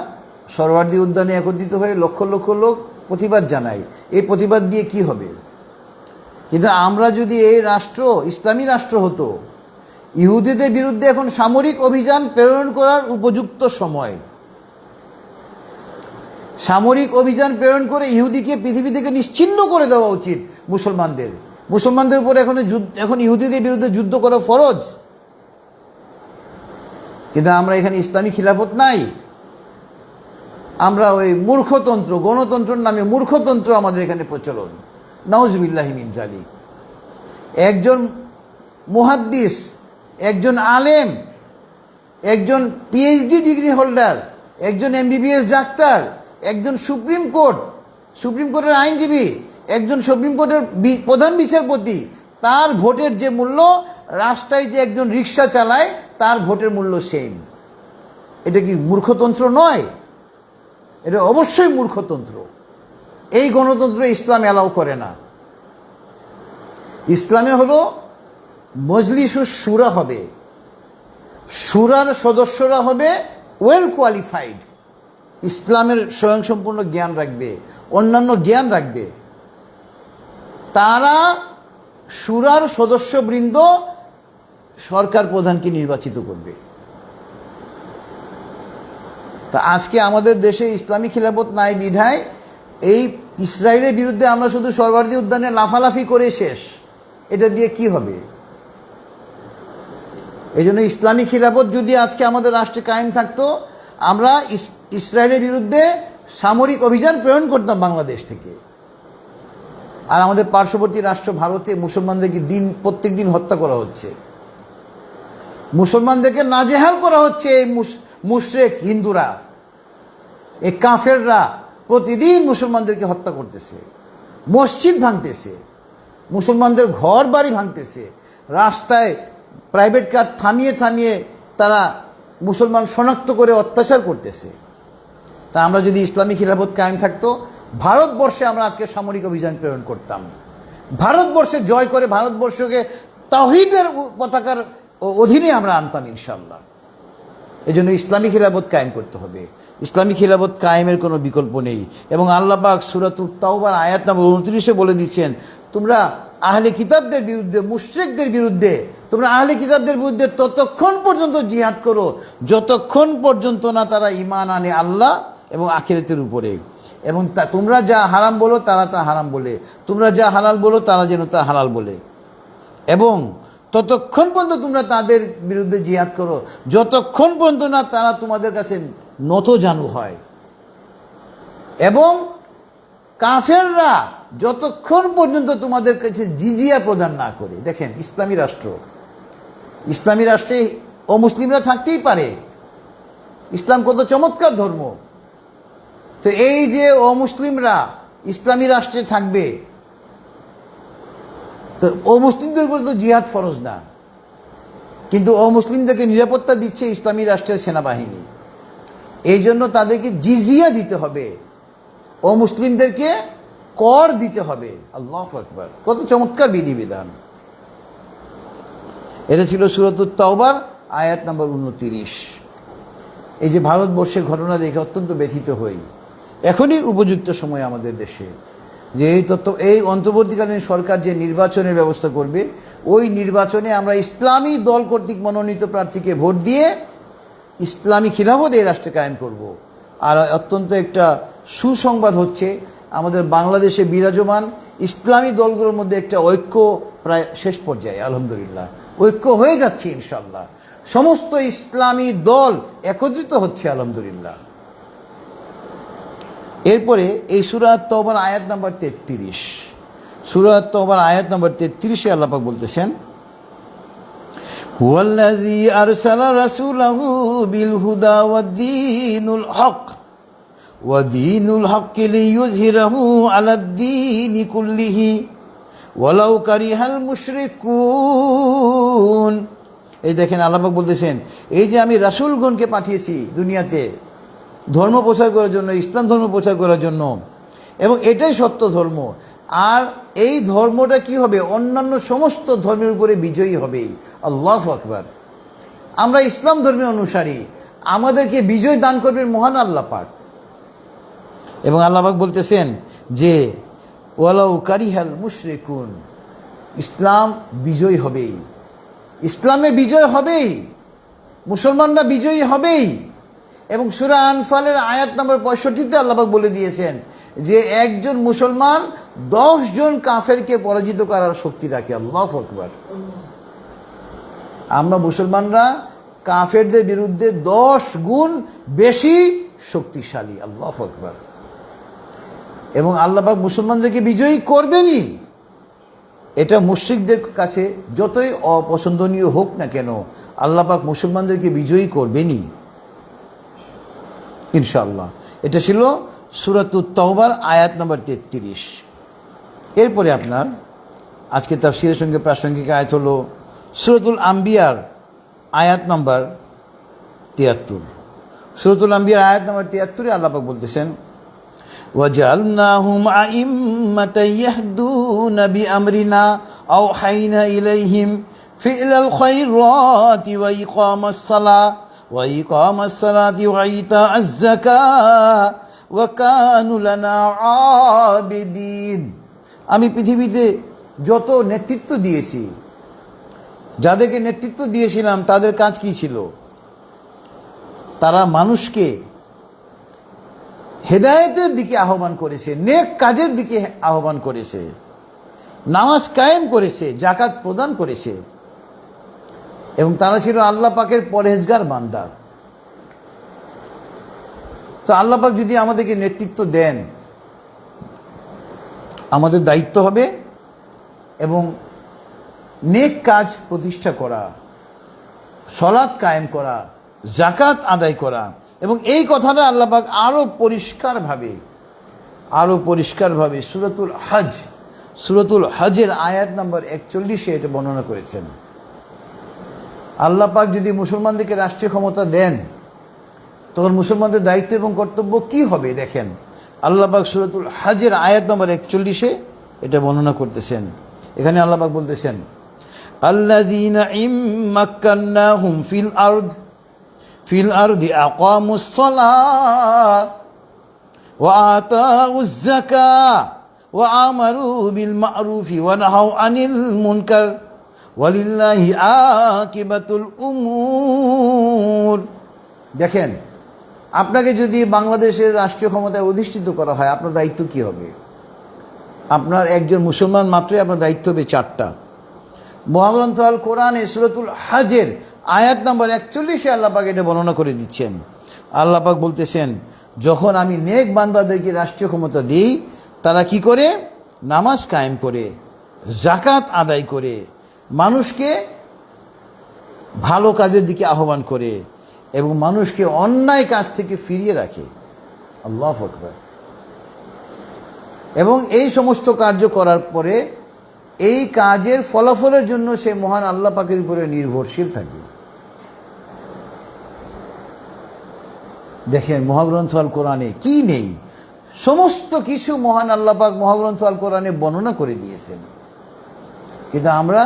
সরওয়ার্দী উদ্যানে একত্রিত হয়ে লক্ষ লক্ষ লোক প্রতিবাদ জানাই। এই প্রতিবাদ দিয়ে কি হবে? কিন্তু আমরা যদি এই রাষ্ট্র ইসলামী রাষ্ট্র হতো, ইহুদিদের বিরুদ্ধে এখন সামরিক অভিযান প্রেরণ করার উপযুক্ত সময়। সামরিক অভিযান প্রেরণ করে ইহুদিকে পৃথিবী থেকে নিশ্চিহ্ন করে দেওয়া উচিত। মুসলমানদের উপর এখন ইহুদিদের বিরুদ্ধে যুদ্ধ করা ফরজ। কিন্তু আমরা এখানে ইসলামী খিলাফত নাই, আমরা ওই মূর্খতন্ত্র, গণতন্ত্রের নামে মূর্খতন্ত্র আমাদের এখানে প্রচলন। নাউজুবিল্লাহি মিন যালিক। একজন মুহাদ্দিস, একজন আলেম, একজন পিএইচডি ডিগ্রি হোল্ডার, একজন এমবিবিএস ডাক্তার, একজন সুপ্রিম কোর্টের আইনজীবী, একজন সুপ্রিম কোর্টের প্রধান বিচারপতি, তার ভোটের যে মূল্য, রাস্তায় যে একজন রিক্সা চালায় তার ভোটের মূল্য সেম। এটা কি মূর্খতন্ত্র নয়? এটা অবশ্যই মূর্খতন্ত্র। এই গণতন্ত্র ইসলাম অ্যালাউ করে না। ইসলামে হলো মজলিসুস শুরা হবে, শুরার সদস্যরা হবে ওয়েল কোয়ালিফাইড, ইসলামের স্বয়ংসম্পূর্ণ জ্ঞান রাখবে, অন্যান্য জ্ঞান রাখবে। তারা শুরার সদস্যবৃন্দ সরকার প্রধানকে নির্বাচিত করবে। তা আজকে আমাদের দেশে ইসলামী খিলাফত নাই বিধায় এই ইসরায়েলের বিরুদ্ধে আমরা শুধু সরওয়ার্দী উদ্যানে লাফালাফি করে শেষ। এটা দিয়ে কি হবে? এই জন্য ইসলামী খিলাফত যদি আজকে আমাদের রাষ্ট্রে কায়েম থাকতো, আমরা ইসরায়েলের বিরুদ্ধে সামরিক অভিযান প্রেরণ করতাম বাংলাদেশ থেকে। আর আমাদের পার্শ্ববর্তী রাষ্ট্র ভারতে মুসলমানদেরকে প্রত্যেক দিন হত্যা করা হচ্ছে, মুসলমানদেরকে নাজেহাল করা হচ্ছে। এই মুশরিক হিন্দুরা, এই কাফেররা প্রতিদিন মুসলমানদেরকে হত্যা করতেছে, মসজিদ ভাঙতেছে, মুসলমানদের ঘর বাড়ি ভাঙতেছে, রাস্তায় প্রাইভেট কার থামিয়ে থামিয়ে তারা মুসলমান শনাক্ত করে অত্যাচার করতেছে। তা আমরা যদি ইসলামী খিলাফত কায়েম থাকতো, ভারতবর্ষে আমরা আজকে সামরিক অভিযান প্রেরণ করতাম, ভারতবর্ষে জয় করে ভারতবর্ষকে তাওহীদের পতাকার অধীনে আমরা আনতাম ইনশাল্লাহ। এই জন্য ইসলামী খিলাফত কায়েম করতে হবে। ইসলামী খিলাফত কায়েমের কোনো বিকল্প নেই। এবং আল্লাহ পাক সূরাতুত তাওবার আয়াত নম্বর 29-এ বলে দিচ্ছেন, তোমরা আহলে কিতাবদের বিরুদ্ধে, মুশরিকদের বিরুদ্ধে, তোমরা আহলে কিতাবদের বিরুদ্ধে ততক্ষণ পর্যন্ত জিহাদ করো যতক্ষণ পর্যন্ত না তারা ঈমান আনে আল্লাহ এবং আখিরাতের উপরে। এবং তোমরা যা হারাম বলো তারা তা হারাম বলে, তোমরা যা হালাল বলো তারা যেন তা হালাল বলে। এবং ততক্ষণ পর্যন্ত তোমরা তাদের বিরুদ্ধে জিহাদ করো যতক্ষণ পর্যন্ত না তারা তোমাদের কাছে নতজানু হয়। এবং কাফেররা যতক্ষণ পর্যন্ত তোমাদের কাছে জিজিয়া প্রদান না করে। দেখেন, ইসলামী রাষ্ট্র, ইসলামী রাষ্ট্রে অমুসলিমরা থাকতেই পারে। ইসলাম কত চমৎকার ধর্ম। তো এই যে অমুসলিমরা ইসলামী রাষ্ট্রে থাকবে, তো অমুসলিমদের উপর তো জিহাদ ফরজ না, কিন্তু অমুসলিমদেরকে নিরাপত্তা দিচ্ছে ইসলামী রাষ্ট্রের সেনাবাহিনী। এই জন্য তাদেরকে জিজিয়া দিতে হবে, অমুসলিমদেরকে কর দিতে হবে। আল্লাহু আকবার, কত চমৎকার বিধিবিধান। এটা ছিল সূরাতুত তাওবার আয়াত নম্বর 29। এই যে ভারতবর্ষের ঘটনা দেখে অত্যন্ত ব্যথিত হই। এখনই উপযুক্ত সময় আমাদের দেশে যে এই অন্তর্বর্তীকালীন সরকার যে নির্বাচনের ব্যবস্থা করবে, ওই নির্বাচনে আমরা ইসলামী দল কর্তৃক মনোনীত প্রার্থীকে ভোট দিয়ে ইসলামী খিলাফত এই রাষ্ট্রে কায়েম করব। আর অত্যন্ত একটা সুসংবাদ হচ্ছে, আমাদের বাংলাদেশে বিরাজমান ইসলামী দলগুলোর মধ্যে একটা ঐক্য প্রায় শেষ পর্যায়ে, আলহামদুলিল্লাহ ঐক্য হয়ে যাচ্ছে ইনশাল্লাহ। সমস্ত ইসলামী দল একত্রিত হচ্ছে আলহামদুলিল্লাহ। এরপরে এই সূরাত তাওবার আয়াত নম্বর 33, সূরাত তাওবার আয়াত নম্বর 33-এ আল্লাহ পাক বলতেছেন, হুয়াল্লাযী আরসালা রাসূলাহু বিল হুদা ওয়াদ-দীনুল হক ওয়াদীনুল হক্কি লিইয়ুযহিরাহু আলাদ-দীনি কুল্লিহি ওয়ালাউ কারিহাল মুশরিকুন। এই দেখেন, আল্লাহ পাক বলতেছেন, এই যে আমি রাসূলগণকে পাঠিয়েছি দুনিয়াতে ধর্ম প্রচার করার জন্য, ইসলাম ধর্ম প্রচার করার জন্য, এবং এটাই সত্য ধর্ম। আর এই ধর্মটা কি হবে? অন্যান্য সমস্ত ধর্মের উপরে বিজয়ী হবে। আল্লাহু আকবার। আমরা ইসলাম ধর্মের অনুসারী, আমাদেরকে বিজয় দান করবেন মহান আল্লাহ পাক। এবং আল্লাহ পাক বলতেছেন যে ওয়ালাউ কারিহাল মুশরিকুন, ইসলাম বিজয় হবেই, ইসলামে বিজয় হবেই, মুসলমানরা বিজয়ী হবেই। এবং সূরা আনফালের আয়াত নম্বর 65-তে আল্লাহ পাক বলে দিয়েছেন যে একজন মুসলমান 10 জন কাফেরকে পরাজিত করার শক্তি রাখে। আল্লাহু আকবার। আমরা মুসলমানরা কাফেরদের বিরুদ্ধে 10 গুণ বেশি শক্তিশালী। আল্লাহু আকবার। এবং আল্লাহ পাক মুসলমানদেরকে বিজয়ী করবেনই। এটা মুশরিকদের কাছে যতই অপছন্দনীয় হোক না কেন, আল্লাহ পাক মুসলমানদেরকে বিজয়ী করবেনই ইনশাআল্লাহ। এটা ছিল সূরাতুত তাওবার আয়াত নম্বর 33। এরপরে আপনার আজকে তাফসীরের সঙ্গে প্রাসঙ্গিক আয়াত হলো সূরাতুল আম্বিয়ার আয়াত নম্বর 73। সূরাতুল আম্বিয়ার আয়াত নম্বর 73-এ আল্লাহ পাক বলতেছেন, ওয়াজআলনাহুম আইম্মাতান ইয়াহদুনা বিআমরিনা আওহাইনা ইলাইহিম ফি'লাল খায়রাতি ওয়া ইকামাস সালাহ وإقام الصلاة وإيتاء الزكاة وكانوا لنا عابدين। আমি পৃথিবীতে যত নেতৃত্ব দিয়েছি, যাদেরকে নেতৃত্ব দিয়েছিলাম তাদের কাজ কি ছিল? তারা মানুষকে হেদায়েতের দিকে আহ্বান করেছে, নেক কাজের দিকে আহ্বান করেছে, নামাজ কায়েম করেছে, যাকাত প্রদান করেছে, এবং তারা ছিল আল্লাহ পাকের পরহেজগার বান্দা। তো আল্লাহ পাক যদি আমাদেরকে নেতৃত্ব দেন, আমাদের দায়িত্ব হবে এবং নেক কাজ প্রতিষ্ঠা করা, সলাৎ কায়েম করা, জাকাত আদায় করা। এবং এই কথাটা আল্লাহ পাক আরও পরিষ্কারভাবে সূরাতুল হজের আয়াত নম্বর 41-এ এটা বর্ণনা করেছেন। আল্লাহ পাক যদি মুসলমানদেরকে রাষ্ট্রীয় ক্ষমতা দেন, তখন মুসলমানদের দায়িত্ব এবং কর্তব্য কি হবে দেখেন। আল্লাহ পাক সূরাতুল হজের আয়াত নম্বর 41-এ এটা বর্ণনা করতেছেন। এখানে আল্লাহ পাক বলতেছেন, আল্লাযীনা ইম্মাক্কান্নাহুম ফিল আরদি আকামুস সালাত ওয়া আতাউজ যাকাত ওয়া আমারু বিল মা'রুফি ওয়া নাহাউ আনিল মুনকার ওয়ালিল্লাহি আকিবাতুল উমুর। দেখেন, আপনাকে যদি বাংলাদেশের রাষ্ট্রীয় ক্ষমতায় অধিষ্ঠিত করা হয়, আপনার দায়িত্ব কি হবে? আপনার একজন মুসলমান মাত্রই আপনার দায়িত্ব হবে 4টা। মহাগ্রন্থ আল কোরআনে সূরাতুল হজের আয়াত নম্বর 41-এ আল্লাহ পাক এটা বর্ণনা করে দিচ্ছেন। আল্লাহ পাক বলতেছেন, যখন আমি নেক বান্দাদেরকে রাষ্ট্রীয় ক্ষমতা দিই, তারা কি করে? নামাজ কায়েম করে, জাকাত আদায় করে, মানুষকে ভালো কাজের দিকে আহ্বান করে এবং মানুষকে অন্যায় কাজ থেকে ফিরিয়ে রাখে। আল্লাহু আকবার। এবং এই সমস্ত কার্য করার পরে এই কাজের ফলাফলের জন্য সে মহান আল্লাহ পাকের উপরে নির্ভরশীল থাকে। দেখেন, মহাগ্রন্থ আল কোরআনে কি নেই? সমস্ত কিছু মহান আল্লাহ পাক মহাগ্রন্থ আল কোরআনে বর্ণনা করে দিয়েছেন। কিন্তু আমরা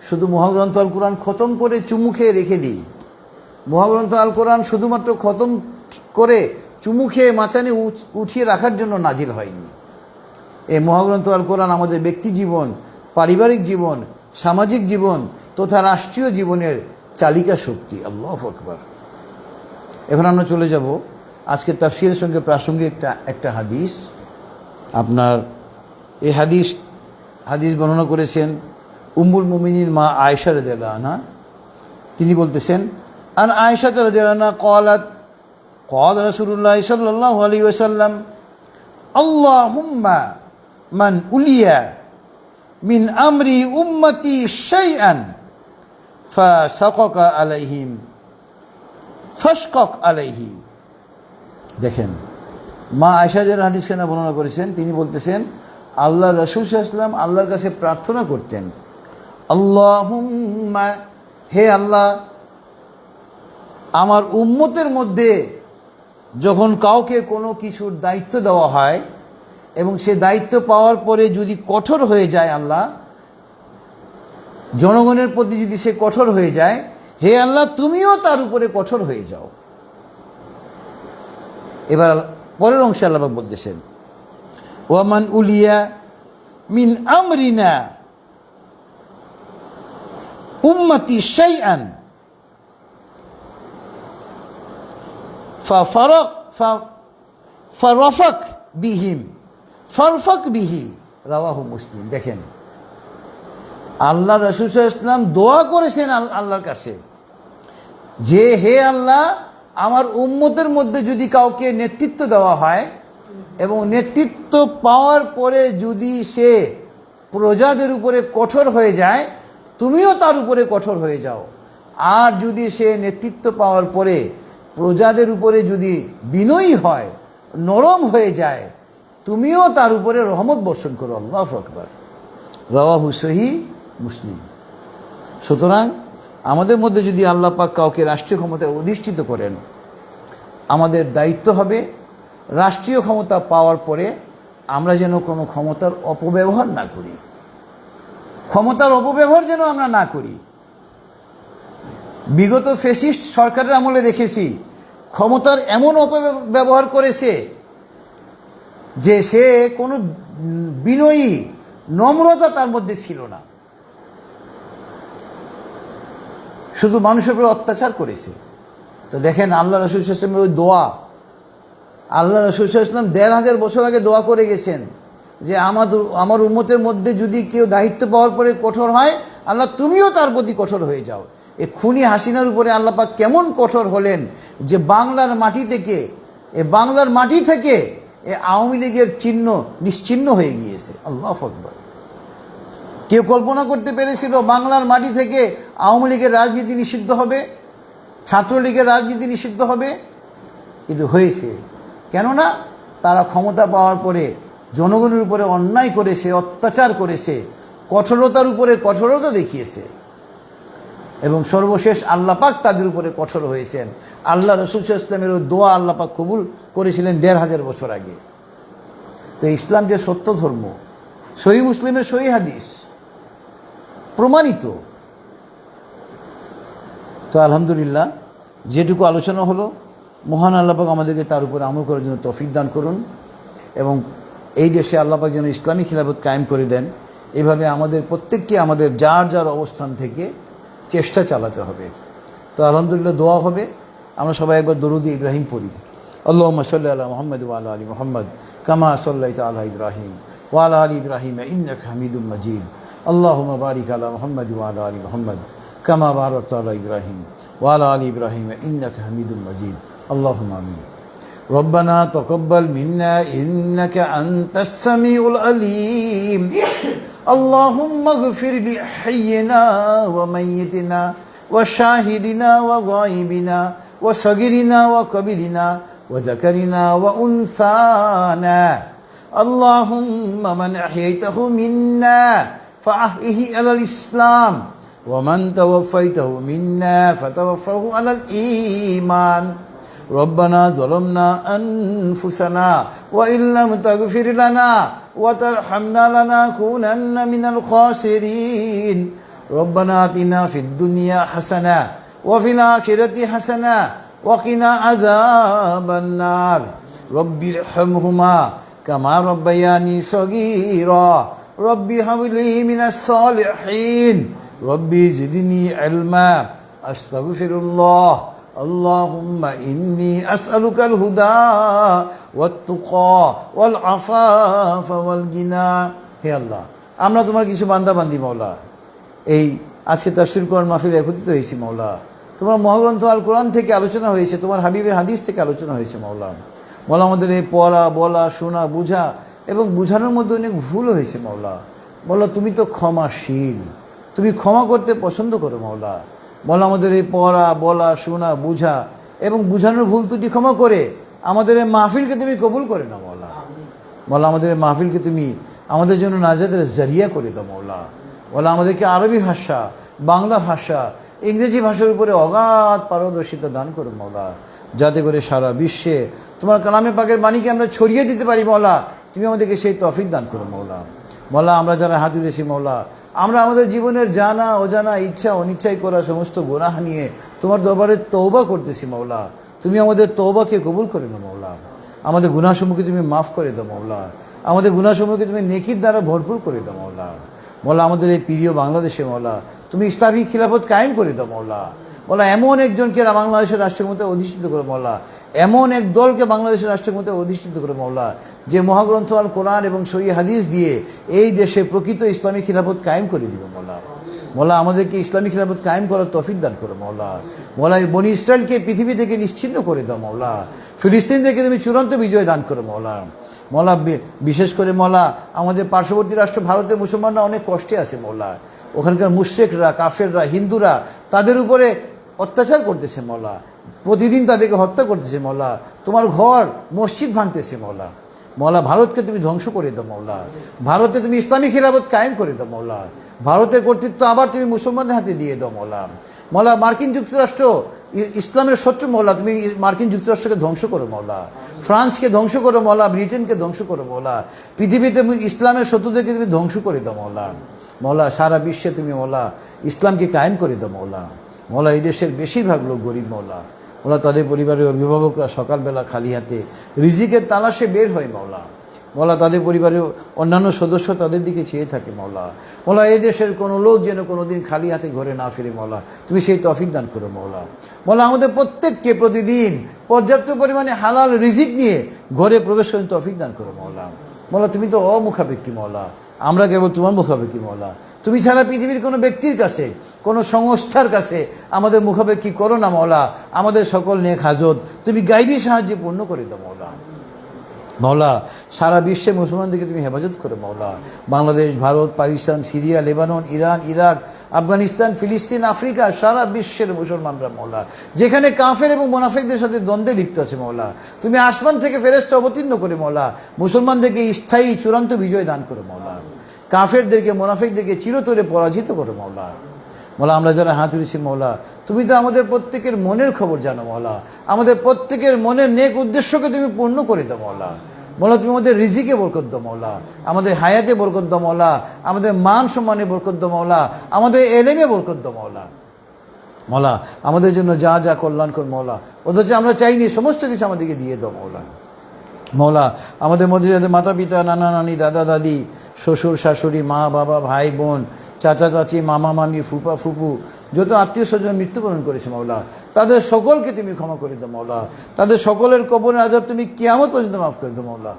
শুধু মহাগ্রন্থ আল কোরআন খতম করে চুমু খেয়ে রেখে দিই। মহাগ্রন্থ আল কোরআন শুধুমাত্র খতম করে চুমু খেয়ে মাচানে উঠিয়ে রাখার জন্য নাজিল হয়নি। এই মহাগ্রন্থ আল কোরআন আমাদের ব্যক্তি জীবন, পারিবারিক জীবন, সামাজিক জীবন তথা রাষ্ট্রীয় জীবনের চালিকা শক্তি। আল্লাহু আকবার। এখন আমরা চলে যাব আজকে তাফসীরের সঙ্গে প্রাসঙ্গিক একটা হাদিস। আপনার এই হাদিস বর্ণনা করেছেন উম্মুল মুমিনিন মা আয়েশা রাদিয়াল্লাহু আনহা। তিনি বলতেছেন, আন আয়েশা রাদিয়াল্লাহু আনহা ক্বালাত ক্বালা রাসূলুল্লাহ সাল্লাল্লাহু আলাইহি ওয়াসাল্লাম আল্লাহুম্মা মান উলিয়া মিন আমরি উম্মতি শাইআন ফাসাকাকা আলাইহিম ফাশকাক আলাইহি। দেখেন, মা আয়েশা যে হাদিস কেনা বর্ণনা করেছেন, তিনি বলতেছেন আল্লাহ রাসূল সাল্লাল্লাহু আলাইহি ওয়াসাল্লাম আল্লাহর কাছে প্রার্থনা করতেন, আল্লাহুম্মা, হে আল্লাহ, আমার উম্মতের মধ্যে যখন কাউকে কোনো কিছুর দায়িত্ব দেওয়া হয় এবং সে দায়িত্ব পাওয়ার পরে যদি কঠোর হয়ে যায়, আল্লাহ জনগণের প্রতি যদি সে কঠোর হয়ে যায়, হে আল্লাহ তুমিও তার উপরে কঠোর হয়ে যাও। এবার পরের অংশে আল্লাহ বলতেছেন, ওয়ামান উলিয়া মিন আমরিনা উম্মতি শাইআন ফারফাক বিহি রাওয়াহু মুসলিম। দেখেন, আল্লাহ রাসূল সাল্লাল্লাহু আলাইহি ওয়াসাল্লাম দোয়া করেছেন আল্লাহর কাছে যে, হে আল্লাহ, আমার উম্মতের মধ্যে যদি কাউকে নেতৃত্ব দেওয়া হয় এবং নেতৃত্ব পাওয়ার পরে যদি সে প্রজাদের উপরে কঠোর হয়ে যায়, তুমিও তার উপরে কঠোর হয়ে যাও। আর যদি সে নেতৃত্ব পাওয়ার পরে প্রজাদের উপরে যদি বিনয়ী হয়, নরম হয়ে যায়, তুমিও তার উপরে রহমত বর্ষণ করো। আল্লাহু আকবার। রাওয়াহু সহিহ মুসলিম। সুতরাং আমাদের মধ্যে যদি আল্লাহ পাক কাউকে রাষ্ট্রীয় ক্ষমতায় অধিষ্ঠিত করেন, আমাদের দায়িত্ব হবে রাষ্ট্রীয় ক্ষমতা পাওয়ার পরে আমরা যেন কোনো ক্ষমতার অপব্যবহার না করি। ক্ষমতার অপব্যবহার যেন আমরা না করি। বিগত ফ্যাসিস্ট সরকারের আমলে দেখেছি ক্ষমতার এমন অপব্যবহার করেছে যে সে কোনো বিনয়ী নম্রতা তার মধ্যে ছিল না, শুধু মানুষের উপর অত্যাচার করেছে। তো দেখেন, আল্লাহ রাসূল সাল্লাল্লাহু আলাইহি ওয়াসাল্লামের ওই দোয়া, আল্লাহ রাসূল সাল্লাল্লাহু আলাইহি ওয়াসাল্লাম ১৫০০ বছর আগে দোয়া করে গেছেন যে আমার উম্মতের মধ্যে যদি কেউ দায়িত্ব পাওয়ার পরে কঠোর হয়, আল্লাহ তুমিও তার প্রতি কঠোর হয়ে যাও। এই খুনি হাসিনার উপরে আল্লাহ পাক কেমন কঠোর হলেন যে বাংলার মাটি থেকে এই বাংলার মাটি থেকে এই আওয়ামী লীগের চিহ্ন নিশ্চিহ্ন হয়ে গিয়েছে। আল্লাহু আকবার। কেউ কল্পনা করতে পেরেছিল বাংলার মাটি থেকে আওয়ামী লীগের রাজনীতি নিষিদ্ধ হবে, ছাত্রলীগের রাজনীতি নিষিদ্ধ হবে? কিন্তু হয়েছে। কেননা তারা ক্ষমতা পাওয়ার পরে জনগণের উপরে অন্যায় করেছে, অত্যাচার করেছে, কঠোরতার উপরে কঠোরতা দেখিয়েছে, এবং সর্বশেষ আল্লাহ পাক তাদের উপরে কঠোর হয়েছেন। আল্লাহ রসুল সাল্লাল্লাহু আলাইহি ওয়াসাল্লামের দোয়া আল্লাহ পাক কবুল করেছিলেন ১৫০০ বছর আগে। তো ইসলাম যে সত্য ধর্ম, সহিহ মুসলিমের সহিহ হাদিস প্রমাণিত। তো আলহামদুলিল্লাহ, যেটুকু আলোচনা হলো, মহান আল্লাহ পাক আমাদেরকে তার উপরে আমল করার জন্য তৌফিক দান করুন, এবং এই দেশে আল্লাহ পাক যেন ইসলামী খিলাফত কায়েম করে দেন। এভাবে আমাদের প্রত্যেককে আমাদের যার যার অবস্থান থেকে চেষ্টা চালাতে হবে। তো আলহামদুলিল্লাহ, দোয়া হবে। আমরা সবাই একবার দরুদ ইব্রাহিম পড়ি। আল্লাহুম্মা সাল্লি আলা মুহাম্মাদ ওয়া আলা আলি মুহাম্মাদ কামা সাল্লাইতা আলা ইব্রাহিম ওয়া আলা আলি ইব্রাহিম ইন্নাকা হামিদুম মাজিদ। আল্লাহুম্মা বারিক আলা মুহাম্মাদ ওয়া আলা আলি মুহাম্মাদ কামা বারাকতা আলা ইব্রাহিম ওয়া আলা আলি ইব্রাহিম ইন্নাকা হামিদুম মাজিদ। আল্লাহুম্মা আমিন। ربنا تقبل منا إنك أنت السميع العليم. اللهم اغفر لحينا وميتنا وشاهدنا وغائبنا وصغيرنا وكبيرنا وذكرنا وأنثانا. اللهم من أحييته منا فأحيه على الإسلام، ومن توفيته منا فتوفه على الإيمان. ربنا ظلمنا أنفسنا وإن لم تغفر لنا وترحمنا لنكونن من الخاسرين. ربنا آتنا في الدنيا حسنة وفي الآخرة حسنة وقنا عذاب النار. رب ارحمهما كما ربياني صغيرا. رب هب لي من الصالحين. رب زدني علما. أستغفر الله. اللهم إني أسألك الهدى والتقى والعفاف والغنى. হে আল্লাহ, আমরা তোমার কিছু বান্দা বান্দি মওলা, এই আজকে তাফসীর কোরআন মাহফিলে একত্রিত হয়েছি মওলা। তোমার মহাগ্রন্থ আল কোরআন থেকে আলোচনা হয়েছে, তোমার হাবিবের হাদিস থেকে আলোচনা হয়েছে মওলা। মওলা, আমাদের এই পড়া, বলা, শোনা, বুঝা এবং বুঝানোর মধ্যে অনেক ভুল হয়েছে মওলা। মওলা, তুমি তো ক্ষমাশীল, তুমি ক্ষমা করতে পছন্দ করো মওলা। মওলা, আমাদের এই পড়া, বলা, শোনা, বুঝা এবং বুঝানোর ভুল ত্রুটি ক্ষমা করে আমাদের এই মাহফিলকে তুমি কবুল করে নাও মওলা। মওলা, আমাদের এই মাহফিলকে তুমি আমাদের জন্য নাজাতের জারিয়া করে দাও মওলা। মওলা, আমাদেরকে আরবি ভাষা, বাংলা ভাষা, ইংরেজি ভাষার উপরে অগাধ পারদর্শিতা দান করো মওলা, যাতে করে সারা বিশ্বে তোমার কালামে পাকের বাণীকে আমরা ছড়িয়ে দিতে পারি মওলা। তুমি আমাদেরকে সেই তৌফিক দান করো মওলা। মওলা, আমরা যারা হাত তুলেছি মওলা, আমরা আমাদের জীবনের জানা অজানা, ইচ্ছা অনিচ্ছাই করা সমস্ত গুনাহ নিয়ে তোমার দরবারে তওবা করতেছি মওলা। তুমি আমাদের তওবাকে কবুল করে নাও মওলা। আমাদের গুনাহসমূহকে তুমি মাফ করে দাও মওলা। আমাদের গুনাহসমূহকে তুমি নেকির দ্বারা ভরপুর করে দাও মওলা। মওলা, আমাদের এই প্রিয় বাংলাদেশে মওলা তুমি ইসলামী খিলাফত কায়েম করে দাও মওলা। মওলা, এমন একজনকে বাংলাদেশের রাষ্ট্রের মধ্যে অধিষ্ঠিত করো মওলা, এমন এক দলকে বাংলাদেশের রাষ্ট্রের মধ্যে অধিষ্ঠিত করো মওলা, যে মহাগ্রন্থ আল কোরআন এবং সহিহ হাদিস দিয়ে এই দেশে প্রকৃত ইসলামী খিলাফত কায়েম করে দিবে মওলা। মওলা, আমাদেরকে ইসলামী খিলাফত কায়েম করার তৌফিক দান করো মওলা। মওলা, এই বনি ইসরায়েলকে পৃথিবী থেকে নিশ্চিহ্ন করে দাও মওলা। ফিলিস্তিন থেকে তুমি চূড়ান্ত বিজয় দান করো মওলা। মওলা, বিশেষ করে মওলা, আমাদের পার্শ্ববর্তী রাষ্ট্র ভারতের মুসলমানরা অনেক কষ্টে আছে মওলা। ওখানকার মুশরিকরা, কাফেররা, হিন্দুরা তাদের উপরে অত্যাচার করতেছে মওলা, প্রতিদিন তাদেরকে হত্যা করতেছে মওলা, তোমার ঘর মসজিদ ভাঙতেছে মওলা। মওলা, ভারতকে তুমি ধ্বংস করে দাও মওলা। ভারতে তুমি ইসলামী খিলাফত কায়েম করে দাও মওলা। ভারতের কর্তৃত্ব আবার তুমি মুসলমানদের হাতে দিয়ে দাও মওলা। মওলা, মার্কিন যুক্তরাষ্ট্র ইসলামের শত্রু মওলা, তুমি মার্কিন যুক্তরাষ্ট্রকে ধ্বংস করো মওলা। ফ্রান্সকে ধ্বংস করো মওলা, ব্রিটেনকে ধ্বংস করো মওলা। পৃথিবীতে ইসলামের শত্রুদেরকে তুমি ধ্বংস করে দাও মওলা। মওলা, সারা বিশ্বে তুমি মওলা ইসলামকে কায়েম করে দাও মওলা। মওলা, এই দেশের বেশিরভাগ লোক গরিব মওলা। মওলা, তাদের পরিবারের অভিভাবকরা সকালবেলা খালি হাতে রিজিকের তালাশে বের হয় মওলা। মওলা, তাদের পরিবারের অন্যান্য সদস্য তাদের দিকে চেয়ে থাকে মওলা। মওলা, এই দেশের কোনো লোক যেন কোনোদিন খালি হাতে ঘরে না ফিরে মওলা, তুমি সেই তৌফিক দান করো মওলা। মওলা, আমাদের প্রত্যেককে প্রতিদিন পর্যাপ্ত পরিমাণে হালাল রিজিক নিয়ে ঘরে প্রবেশ করেন তৌফিক দান করো মওলা। মওলা, তুমি তো অমুখাপেক্ষী মওলা, আমরা কেবল তোমার মুখাপেক্ষী মওলা। তুমি ছাড়া পৃথিবীর কোনো ব্যক্তির কাছে, কোনো সংস্থার কাছে আমাদের মুখাপেক্ষী করো না মওলা। আমাদের সকল নেক হাজত তুমি গাইবী সাহায্যে পূর্ণ করে দাও মওলা। মওলা সারা বিশ্বে মুসলমানদেরকে তুমি হেফাজত করো মওলা। Bangladesh, Bharat, Pakistan, Syria, Lebanon, Iran, Iraq, Afghanistan, ফিলিস্তিন, আফ্রিকা, সারা বিশ্বের মুসলমানরা মওলা যেখানে কাফের এবং মুনাফিকদের সাথে দ্বন্দ্বে লিপ্ত আছে মওলা, তুমি আসমান থেকে ফেরেশতা অবতীর্ণ করে মওলা মুসলমানদেরকে স্থায়ী চূড়ান্ত বিজয় দান করো মওলা। কাফেরদেরকে, মুনাফিকদেরকে চিরতরে পরাজিত করো মওলা। মওলা আমরা যারা হাত তুলেছি মওলা, তুমি তো আমাদের প্রত্যেকের মনের খবর জানো মওলা। আমাদের প্রত্যেকের মনের নেক উদ্দেশ্যকে তুমি পূর্ণ করে দাও মওলা। মওলা তুমি আমাদের রিজিকে বরকত দাও মওলা, আমাদের হায়াতে বরকত দাও মওলা, আমাদের মান সম্মানে বরকত দাও মওলা, আমাদের এলেমে বরকত দাও মওলা। মওলা আমাদের জন্য যা যা কল্যাণকর মওলা, অথচ আমরা চাইনি সমস্ত কিছু আমাদেরকে দিয়ে দাও মওলা। মওলা আমাদের মধ্যে যাদের মাতা পিতা, নানা নানি, দাদা দাদি, শ্বশুর শাশুড়ি, মা বাবা, ভাই বোন, চাচা চাচি, মামা মামি, ফুপা ফুপু, যত আত্মীয় স্বজন মৃত্যুবরণ করেছে মওলা, তাদের সকলকে তুমি ক্ষমা করে দাও মওলা। তাদের সকলের কবরের আযাব তুমি কিয়ামত পর্যন্ত মাফ করে দাও মওলা।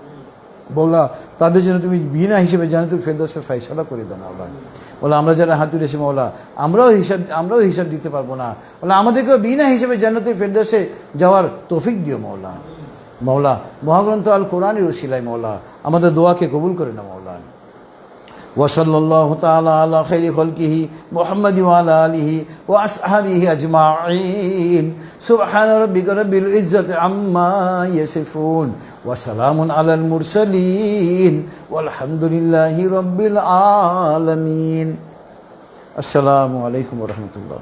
মওলা তাদের জন্য তুমি বিনা হিসেবে জান্নাতুল ফেরদৌসের ফায়সালা করে দাও মওলা। বলা আমরা যারা হাত তুলেছি মওলা, আমরাও হিসাব দিতে পারবো না। বলা আমাদেরকেও বিনা হিসেবে জান্নাতুল ফেরদৌসে যাওয়ার তৌফিক দিও মওলা। মওলা মহাগ্রন্থ আল কোরআনের ওসিলায় মওলা আমাদের দোয়াকে কবুল করে না মওলা। ওয়াসাল্লাল্লাহু তাআলা আলা খাইরি খালকিহি মুহাম্মাদি ওয়া আলা আলিহি ওয়া আসহাবিহি আজমাইন। সুবহানা রাব্বিকা রাব্বিল ইজ্জাতি আম্মা ইয়াসিফুন ওয়া সালামুন আলাল মুরসালিন ওয়ালহামদুলিল্লাহি রাব্বিল আলামিন। আসসালামু আলাইকুম ওয়া রাহমাতুল্লাহ।